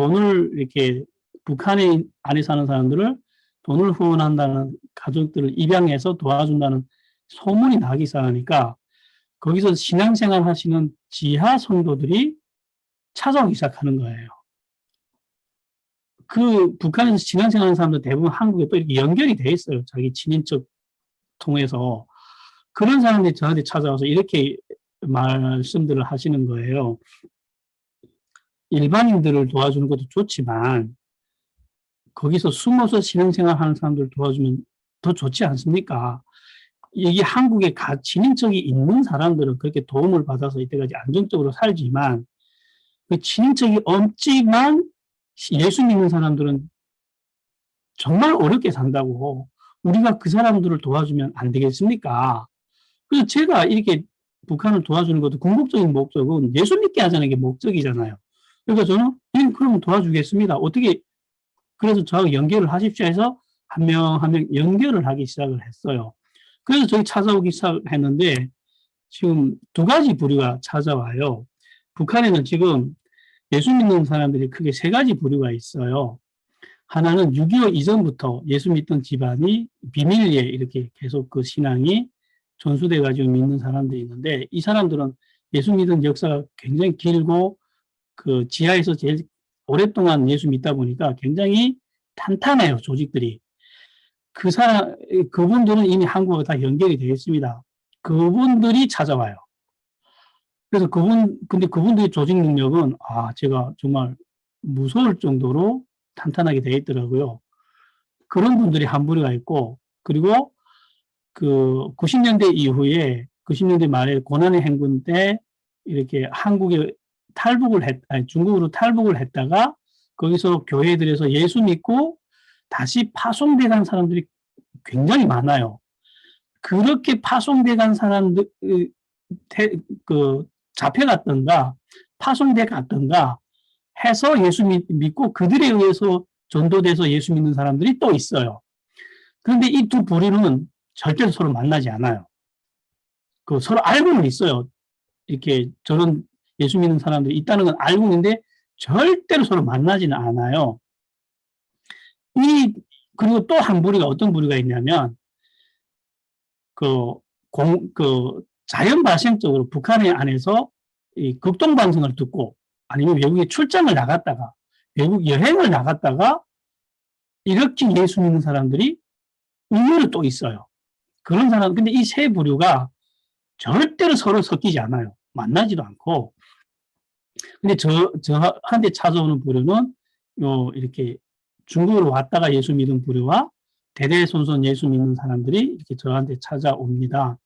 북한에 안에 사는 사람들을 돈을 후원한다는 가족들을 입양해서 도와준다는 소문이 나기 시작하니까, 거기서 신앙생활 하시는 지하 성도들이 찾아오기 시작하는 거예요. 그 북한에서 신앙생활 하는 사람들 대부분 한국에 또 이렇게 연결이 돼 있어요. 자기 친인척 통해서. 그런 사람들이 저한테 찾아와서 이렇게 말씀들을 하시는 거예요. 일반인들을 도와주는 것도 좋지만 거기서 숨어서 신앙생활 하는 사람들을 도와주면 더 좋지 않습니까? 이게 한국에 친인척이 있는 사람들은 그렇게 도움을 받아서 이때까지 안정적으로 살지만, 그 친인척이 없지만 예수 믿는 사람들은 정말 어렵게 산다고. 우리가 그 사람들을 도와주면 안 되겠습니까? 그래서 제가 이렇게 북한을 도와주는 것도 궁극적인 목적은 예수 믿게 하자는 게 목적이잖아요. 그러니까 저는 그러면 도와주겠습니다. 어떻게, 그래서 저하고 연결을 하십시오 해서 한 명 한 명 연결을 하기 시작을 했어요. 그래서 저희 찾아오기 시작했는데 지금 두 가지 부류가 찾아와요. 북한에는 지금 예수 믿는 사람들이 크게 세 가지 부류가 있어요. 하나는 6.25 이전부터 예수 믿던 집안이 비밀리에 이렇게 계속 그 신앙이 전수돼가지고 믿는 사람들이 있는데, 이 사람들은 예수 믿은 역사가 굉장히 길고 그 지하에서 제일 오랫동안 예수 믿다 보니까 굉장히 탄탄해요, 조직들이. 그분들은 이미 한국과 다 연결이 되어 있습니다. 그분들이 찾아와요. 그래서 근데 그분들의 조직 능력은, 제가 정말 무서울 정도로 탄탄하게 되어 있더라고요. 그런 분들이 한 부류가 있고, 그리고 그 90년대 이후에 90년대 말에 고난의 행군 때 이렇게 중국으로 탈북을 했다가 거기서 교회들에서 예수 믿고 다시 파송돼 간 사람들이 굉장히 많아요. 그렇게 파송돼 간 사람들, 잡혀갔던가 파송돼 갔던가 해서 예수 믿고 그들에 의해서 전도돼서 예수 믿는 사람들이 또 있어요. 그런데 이 두 부류는 절대로 서로 만나지 않아요. 서로 알고는 있어요. 이렇게 저런 예수 믿는 사람들이 있다는 건 알고 있는데 절대로 서로 만나지는 않아요. 그리고 또 한 부류가 어떤 부류가 있냐면, 자연 발생적으로 북한의 안에서 이 극동방송을 듣고 아니면 외국에 출장을 나갔다가 외국 여행을 나갔다가 이렇게 예수 믿는 사람들이 의외로 또 있어요. 그런 사람, 근데 이 세 부류가 절대로 서로 섞이지 않아요. 만나지도 않고. 근데 저한테 찾아오는 부류는 이렇게 중국으로 왔다가 예수 믿은 부류와 대대손손 예수 믿는 사람들이 이렇게 저한테 찾아옵니다.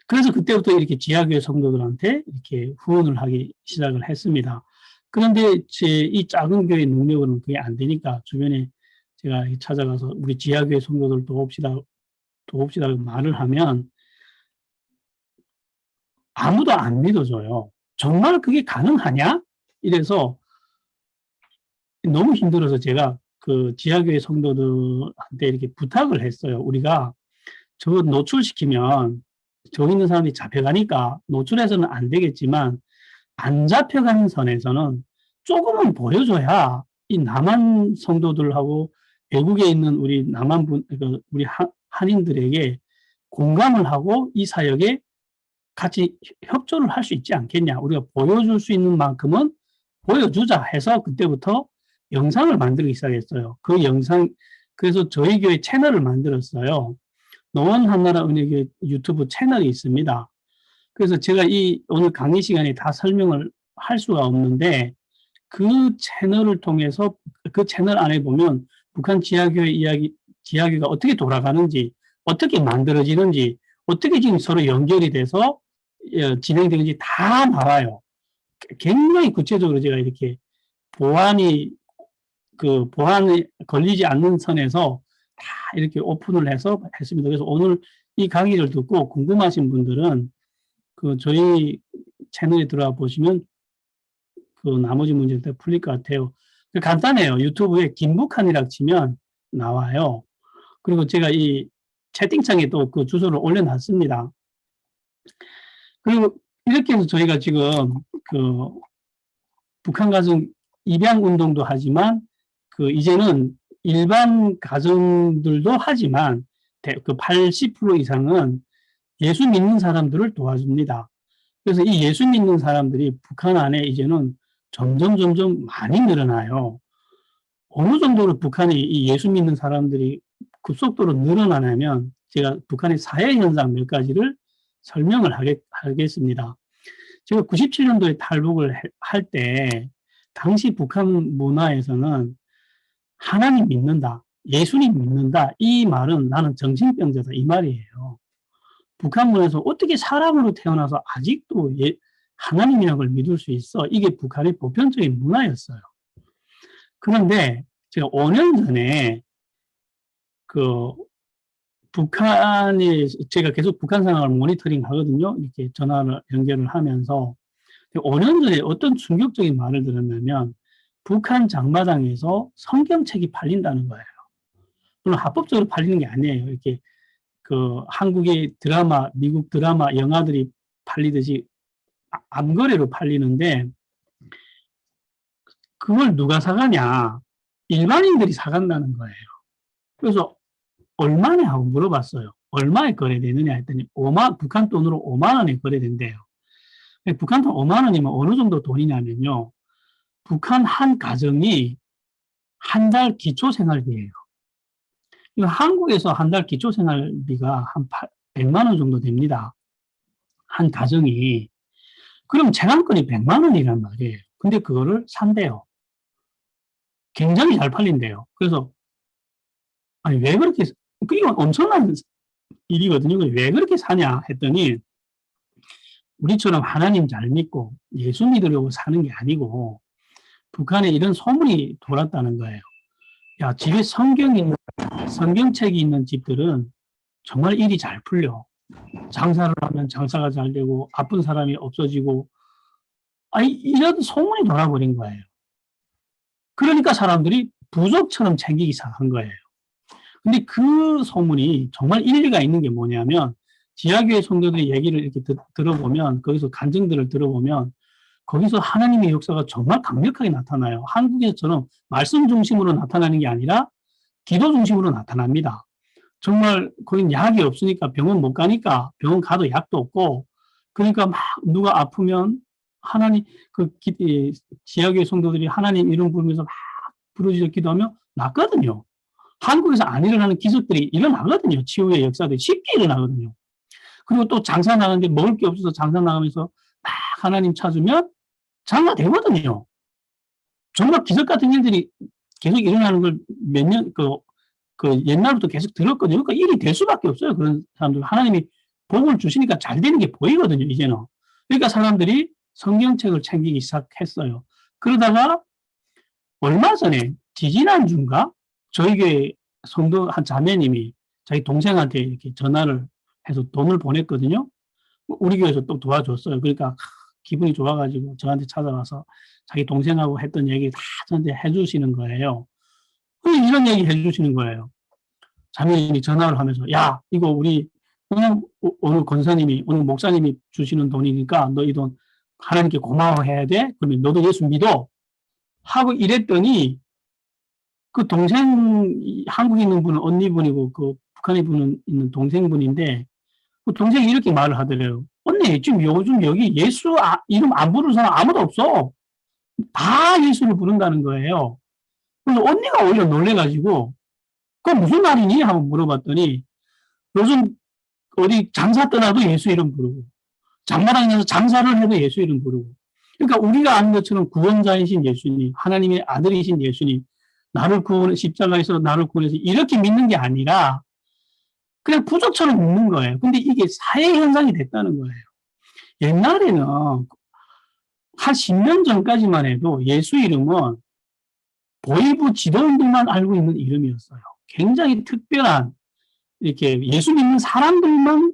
그래서 그때부터 이렇게 지하교회 성도들한테 이렇게 후원을 하기 시작을 했습니다. 그런데 이 작은 교회 능력으로는 그게 안 되니까 주변에 제가 찾아가서 우리 지하교회 성도들 도웁시다 말을 하면 아무도 안 믿어줘요. 정말 그게 가능하냐? 이래서 너무 힘들어서 제가 그 지하교회 성도들한테 이렇게 부탁을 했어요. 우리가 저거 노출시키면 저 있는 사람이 잡혀가니까 노출해서는 안 되겠지만 안 잡혀가는 선에서는 조금은 보여줘야 이 남한 성도들하고 외국에 있는 우리 우리 한인들에게 공감을 하고 이 사역에 같이 협조를 할 수 있지 않겠냐. 우리가 보여줄 수 있는 만큼은 보여주자 해서 그때부터 영상을 만들기 시작했어요. 그 영상, 그래서 저희 교회 채널을 만들었어요. 노원 한나라 은혜교회 유튜브 채널이 있습니다. 그래서 제가 오늘 강의 시간에 다 설명을 할 수가 없는데 그 채널을 통해서 그 채널 안에 보면 북한 지하교회 지하교회가 어떻게 돌아가는지, 어떻게 만들어지는지, 어떻게 지금 서로 연결이 돼서 진행되는지 다 나와요. 굉장히 구체적으로 제가 이렇게 보안에 걸리지 않는 선에서 다 이렇게 오픈을 해서 했습니다. 그래서 오늘 이 강의를 듣고 궁금하신 분들은 저희 채널에 들어와 보시면 나머지 문제들 풀릴 것 같아요. 간단해요. 유튜브에 김북한이라고 치면 나와요. 그리고 제가 이 채팅창에 또 그 주소를 올려놨습니다. 그리고 이렇게 해서 저희가 지금 북한 가정 입양 운동도 하지만 이제는 일반 가정들도 하지만 80% 이상은 예수 믿는 사람들을 도와줍니다. 그래서 이 예수 믿는 사람들이 북한 안에 이제는 점점 많이 늘어나요. 어느 정도로 북한이 이 예수 믿는 사람들이 급속도로 늘어나냐면 제가 북한의 사회 현상 몇 가지를 설명을 하겠습니다. 제가 97년도에 탈북을 할 때 당시 북한 문화에서는 하나님 믿는다, 예수님 믿는다, 이 말은 나는 정신병자다 이 말이에요. 북한 문화에서 어떻게 사람으로 태어나서 아직도 하나님이라는 걸 믿을 수 있어? 이게 북한의 보편적인 문화였어요. 그런데 제가 5년 전에 제가 계속 북한 상황을 모니터링 하거든요. 이렇게 전화를 연결을 하면서 5년 전에 어떤 충격적인 말을 들었냐면 북한 장마당에서 성경책이 팔린다는 거예요. 물론 합법적으로 팔리는 게 아니에요. 이렇게 한국의 드라마, 미국 드라마, 영화들이 팔리듯이 암거래로 팔리는데 그걸 누가 사가냐? 일반인들이 사간다는 거예요. 그래서 얼마냐 하고 물어봤어요. 얼마에 거래되느냐 했더니 북한 돈으로 5만 원에 거래된대요. 북한 돈 5만 원이면 어느 정도 돈이냐면요. 북한 한 가정이 한 달 기초생활비예요. 한국에서 한 달 기초생활비가 한 100만 원 정도 됩니다. 한 가정이. 그럼 재난권이 100만 원이란 말이에요. 근데 그거를 산대요. 굉장히 잘 팔린대요. 그래서 아니 왜 그렇게, 이건 엄청난 일이거든요. 왜 그렇게 사냐 했더니 우리처럼 하나님 잘 믿고 예수 믿으려고 사는 게 아니고 북한에 이런 소문이 돌았다는 거예요. 야, 집에 성경책이 있는 집들은 정말 일이 잘 풀려. 장사를 하면 장사가 잘 되고 아픈 사람이 없어지고 이런 소문이 돌아버린 거예요. 그러니까 사람들이 부족처럼 챙기기 시작한 거예요. 근데 그 소문이 정말 일리가 있는 게 뭐냐면 지하교회 성도들의 얘기를 이렇게 들어보면 거기서 간증들을 들어보면 거기서 하나님의 역사가 정말 강력하게 나타나요. 한국에서처럼 말씀 중심으로 나타나는 게 아니라 기도 중심으로 나타납니다. 정말 거긴 약이 없으니까 병원 못 가니까 병원 가도 약도 없고 그러니까 막 누가 아프면 하나님 지하교회 성도들이 하나님 이름 부르면서 막 부르짖어 기도하면 낫거든요. 한국에서 안 일어나는 기적들이 일어나거든요. 치유의 역사들이 쉽게 일어나거든요. 그리고 또 장사 나가는데 먹을 게 없어서 장사 나가면서 막 하나님 찾으면 장사 되거든요. 정말 기적 같은 일들이 계속 일어나는 걸 몇 년, 옛날부터 계속 들었거든요. 그러니까 일이 될 수밖에 없어요. 그런 사람들. 하나님이 복을 주시니까 잘 되는 게 보이거든요, 이제는. 그러니까 사람들이 성경책을 챙기기 시작했어요. 그러다가 얼마 전에, 지지난주인가? 저희 교회 성도 한 자매님이 자기 동생한테 이렇게 전화를 해서 돈을 보냈거든요. 우리 교회에서 또 도와줬어요. 그러니까 기분이 좋아가지고 저한테 찾아와서 자기 동생하고 했던 얘기 다 저한테 해주시는 거예요. 이런 얘기 해주시는 거예요. 자매님이 전화를 하면서, 야, 이거 우리 오늘 권사님이, 오늘 목사님이 주시는 돈이니까 너 이 돈 하나님께 고마워해야 돼? 그러면 너도 예수 믿어? 하고 이랬더니 그 동생, 한국에 있는 분은 언니분이고 그 북한에 있는 동생분인데 그 동생이 이렇게 말을 하더래요. 언니, 지금 요즘 여기 예수 이름 안 부르는 사람 아무도 없어. 다 예수를 부른다는 거예요. 그래서 언니가 오히려 놀래가지고, 그건 무슨 말이니? 하고 물어봤더니, 요즘 어디 장사 떠나도 예수 이름 부르고, 장마당에서 장사를 해도 예수 이름 부르고. 그러니까 우리가 아는 것처럼 구원자이신 예수님, 하나님의 아들이신 예수님, 십자가에서 나를 구원해서 이렇게 믿는 게 아니라, 그냥 부족처럼 믿는 거예요. 근데 이게 사회 현상이 됐다는 거예요. 옛날에는 한 10년 전까지만 해도 예수 이름은 보이부 지도인들만 알고 있는 이름이었어요. 굉장히 특별한, 이렇게 예수 믿는 사람들을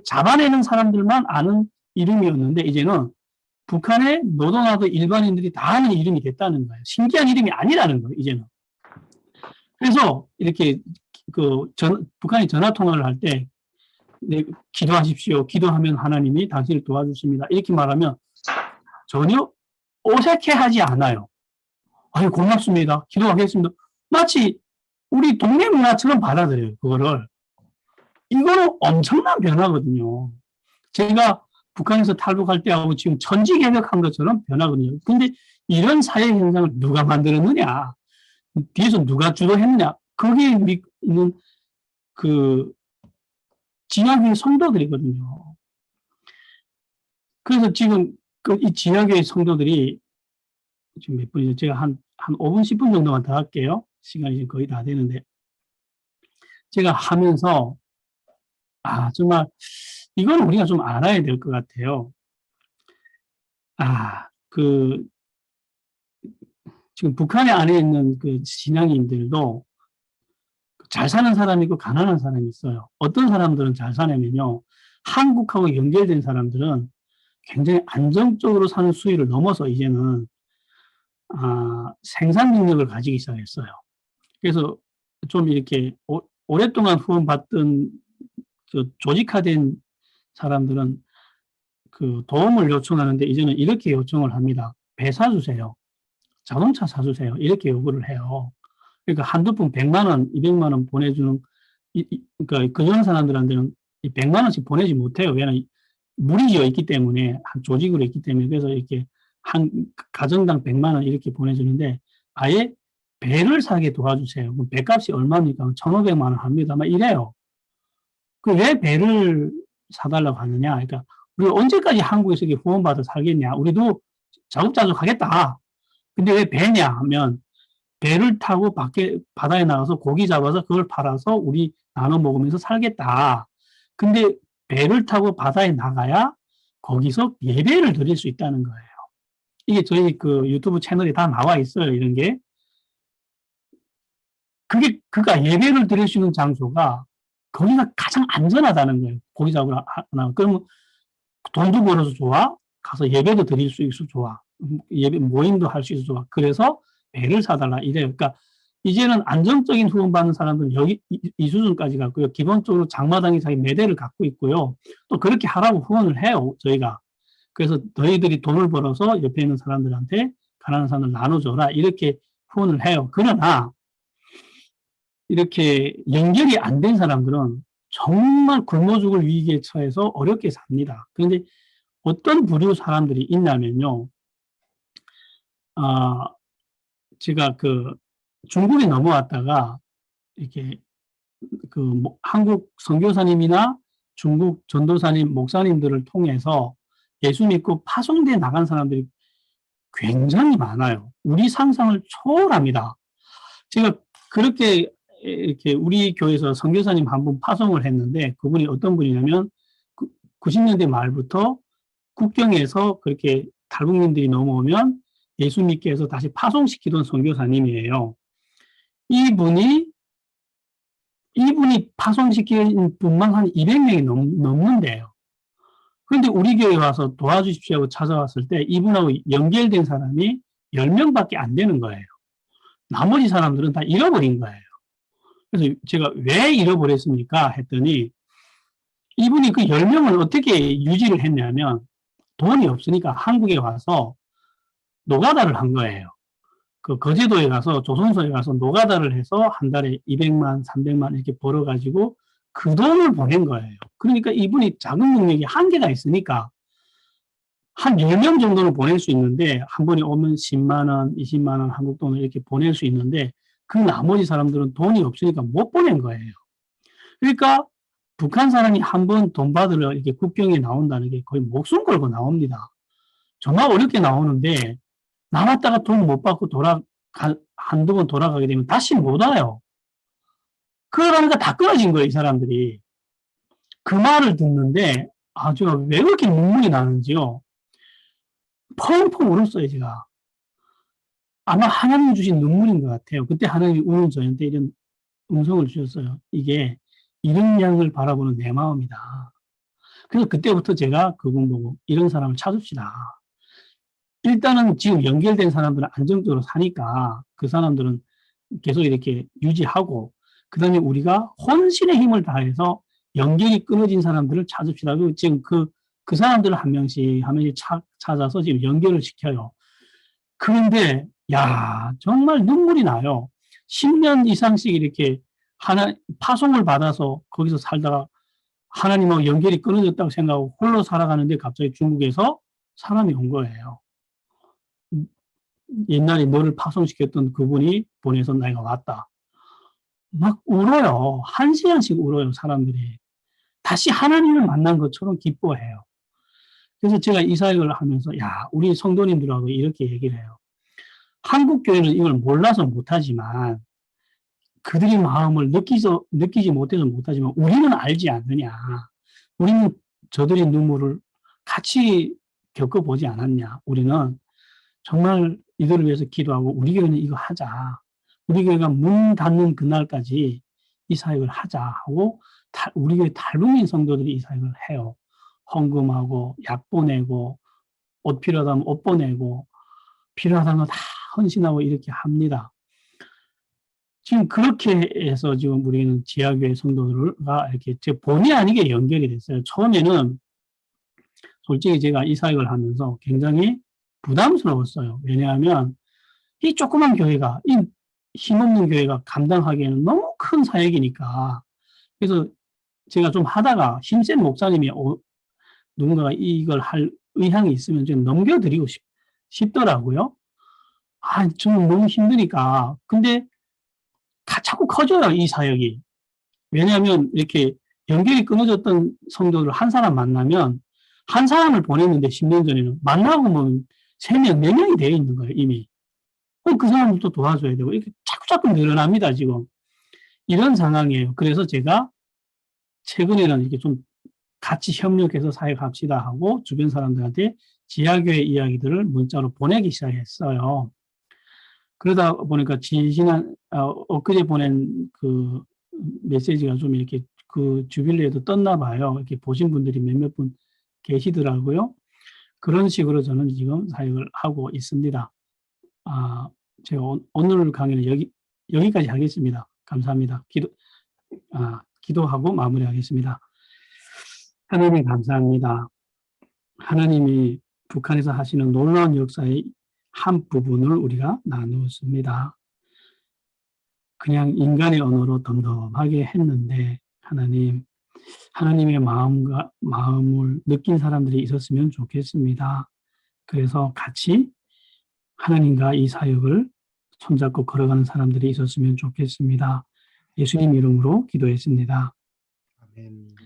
잡아내는 사람들만 아는 이름이었는데, 이제는 북한의 노동하던 일반인들이 다 아는 이름이 됐다는 거예요. 신기한 이름이 아니라는 거예요, 이제는. 그래서 이렇게 북한이 전화 통화를 할 때, 네, 기도하십시오. 기도하면 하나님이 당신을 도와주십니다. 이렇게 말하면 전혀 어색해하지 않아요. 아유, 고맙습니다. 기도하겠습니다. 마치 우리 동네 문화처럼 받아들여요, 그거를. 이거는 엄청난 변화거든요. 제가 북한에서 탈북할 때하고 지금 천지개벽한 것처럼 변하거든요. 근데 이런 사회 현상을 누가 만들었느냐? 뒤에서 누가 주도했느냐? 거기에 있는 지역의 성도들이거든요. 그래서 지금 이 지역의 성도들이 지금 몇 분이죠? 제가 한 5분, 10분 정도만 더 할게요. 시간이 지금 거의 다 되는데. 제가 하면서, 정말, 이건 우리가 좀 알아야 될 것 같아요. 지금 북한에 안에 있는 그 신앙인들도 잘 사는 사람이 있고 가난한 사람이 있어요. 어떤 사람들은 잘 사냐면요. 한국하고 연결된 사람들은 굉장히 안정적으로 사는 수위를 넘어서 이제는 생산 능력을 가지기 시작했어요. 그래서 좀 이렇게 오랫동안 후원받던 조직화된 사람들은 그 도움을 요청하는데 이제는 이렇게 요청을 합니다. 배 사주세요. 자동차 사주세요. 이렇게 요구를 해요. 그러니까 한두 푼 100만 원, 200만 원 보내주는, 그러니까 그런 사람들한테는 100만 원씩 보내지 못해요. 왜냐하면 물이 있기 때문에, 한 조직으로 있기 때문에. 그래서 이렇게 한 가정당 100만 원 이렇게 보내주는데 아예 배를 사게 도와주세요. 그럼 배값이 얼마입니까? 1,500만 원 합니다. 막 이래요. 왜 배를 사달라고 하느냐? 그러니까 우리가 언제까지 한국에서 후원받아 살겠냐? 우리도 자급자족 하겠다. 근데 왜 배냐 하면 배를 타고 바다에 나가서 고기 잡아서 그걸 팔아서 우리 나눠 먹으면서 살겠다. 근데 배를 타고 바다에 나가야 거기서 예배를 드릴 수 있다는 거예요. 이게 저희 유튜브 채널에 다 나와 있어요, 이런 게. 그가 예배를 드릴 수 있는 장소가 거기가 가장 안전하다는 거예요. 고기 잡으러 하나. 그러면 돈도 벌어서 좋아. 가서 예배도 드릴 수 있어 좋아. 예배 모임도 할 수 있어 좋아. 그래서 배를 사달라 이래요. 그러니까 이제는 안정적인 후원받는 사람들은 여기 이 수준까지 갔고요. 기본적으로 장마당이 자기 매대를 갖고 있고요. 또 그렇게 하라고 후원을 해요, 저희가. 그래서 너희들이 돈을 벌어서 옆에 있는 사람들한테 가난한 사람들 나눠줘라 이렇게 후원을 해요. 그러나 이렇게 연결이 안 된 사람들은 정말 굶어 죽을 위기에 처해서 어렵게 삽니다. 그런데 어떤 부류 사람들이 있냐면요. 제가 중국에 넘어왔다가 이렇게 한국 선교사님이나 중국 전도사님, 목사님들을 통해서 예수 믿고 파송돼 나간 사람들이 굉장히 많아요. 우리 상상을 초월합니다. 제가 그렇게 이렇게 우리 교회에서 선교사님 한 분 파송을 했는데 그분이 어떤 분이냐면 90년대 말부터 국경에서 그렇게 탈북민들이 넘어오면 예수 믿게 해서 다시 파송시키던 선교사님이에요. 이분이 파송시킨 분만 한 200명이 넘는데요. 그런데 우리 교회에 와서 도와주십시오 하고 찾아왔을 때 이분하고 연결된 사람이 10명밖에 안 되는 거예요. 나머지 사람들은 다 잃어버린 거예요. 그래서 제가 왜 잃어버렸습니까? 했더니 이분이 그 10명을 어떻게 유지를 했냐면 돈이 없으니까 한국에 와서 노가다를 한 거예요. 그 거제도에 가서 조선소에 가서 노가다를 해서 한 달에 200만, 300만 이렇게 벌어가지고 그 돈을 보낸 거예요. 그러니까 이분이 자금 능력이 한계가 있으니까 한 10명 정도는 보낼 수 있는데 한 번에 오면 10만 원, 20만 원 한국 돈을 이렇게 보낼 수 있는데 그 나머지 사람들은 돈이 없으니까 못 보낸 거예요. 그러니까 북한 사람이 한 번 돈 받으러 이렇게 국경에 나온다는 게 거의 목숨 걸고 나옵니다. 정말 어렵게 나오는데 나왔다가 돈 못 받고 한두 번 돌아가게 되면 다시 못 와요. 그러니까 다 끊어진 거예요, 이 사람들이. 그 말을 듣는데 아주 왜 그렇게 눈물이 나는지요. 펑펑 울었어요, 제가. 아마 하나님 주신 눈물인 것 같아요. 그때 하나님이 우는 저한테 이런 음성을 주셨어요. 이게 이런 양을 바라보는 내 마음이다. 그래서 그때부터 제가 그분 보고 이런 사람을 찾읍시다. 일단은 지금 연결된 사람들은 안정적으로 사니까 그 사람들은 계속 이렇게 유지하고 그 다음에 우리가 혼신의 힘을 다해서 연결이 끊어진 사람들을 찾읍시다. 그리고 지금 그 사람들을 한 명씩 찾아서 지금 연결을 시켜요. 그런데 야 정말 눈물이 나요. 10년 이상씩 이렇게 파송을 받아서 거기서 살다가 하나님하고 연결이 끊어졌다고 생각하고 홀로 살아가는데 갑자기 중국에서 사람이 온 거예요. 옛날에 너를 파송시켰던 그분이 보내서 내가 왔다. 막 울어요. 1시간씩 울어요, 사람들이. 다시 하나님을 만난 것처럼 기뻐해요. 그래서 제가 이 사역을 하면서, 야, 우리 성도님들하고 이렇게 얘기를 해요. 한국 교회는 이걸 몰라서 못하지만, 그들의 마음을 느끼지 못해서 못하지만, 우리는 알지 않느냐. 우리는 저들의 눈물을 같이 겪어보지 않았냐. 우리는 정말 이들을 위해서 기도하고 우리 교회는 이거 하자. 우리 교회가 문 닫는 그날까지 이 사역을 하자 하고 우리 교회 탈북민 성도들이 이 사역을 해요. 헌금하고 약 보내고 옷 필요하다면 옷 보내고 필요하다면 다 헌신하고 이렇게 합니다. 지금 그렇게 해서 지금 우리는 지하교회 성도들과 이렇게 본의 아니게 연결이 됐어요. 처음에는 솔직히 제가 이 사역을 하면서 굉장히 부담스러웠어요. 왜냐하면 이 조그만 교회가, 이 힘없는 교회가 감당하기에는 너무 큰 사역이니까. 그래서 제가 좀 하다가 힘센 목사님이 누군가가 이걸 할 의향이 있으면 좀 넘겨드리고 싶더라고요. 저는 너무 힘드니까. 근데 자꾸 커져요, 이 사역이. 왜냐하면 이렇게 연결이 끊어졌던 성도들 한 사람 만나면 한 사람을 보냈는데 10년 전에는 만나고 보면 3명, 4명이 되어 있는 거예요, 이미. 그럼 그 사람들도 도와줘야 되고, 이렇게 자꾸 늘어납니다, 지금. 이런 상황이에요. 그래서 제가 최근에는 이렇게 좀 같이 협력해서 사역합시다 하고 주변 사람들한테 지하교회 이야기들을 문자로 보내기 시작했어요. 그러다 보니까 엊그제 보낸 그 메시지가 좀 이렇게 그 주빌레에도 떴나 봐요. 이렇게 보신 분들이 몇몇 분 계시더라고요. 그런 식으로 저는 지금 사역을 하고 있습니다. 제가 오늘 강의는 여기까지 하겠습니다. 감사합니다. 기도하고 마무리하겠습니다. 하나님 감사합니다. 하나님이 북한에서 하시는 놀라운 역사의 한 부분을 우리가 나누었습니다. 그냥 인간의 언어로 덤덤하게 했는데 하나님의 마음을 느낀 사람들이 있었으면 좋겠습니다. 그래서 같이 하나님과 이 사역을 손잡고 걸어가는 사람들이 있었으면 좋겠습니다. 예수님 이름으로 기도했습니다. 아멘.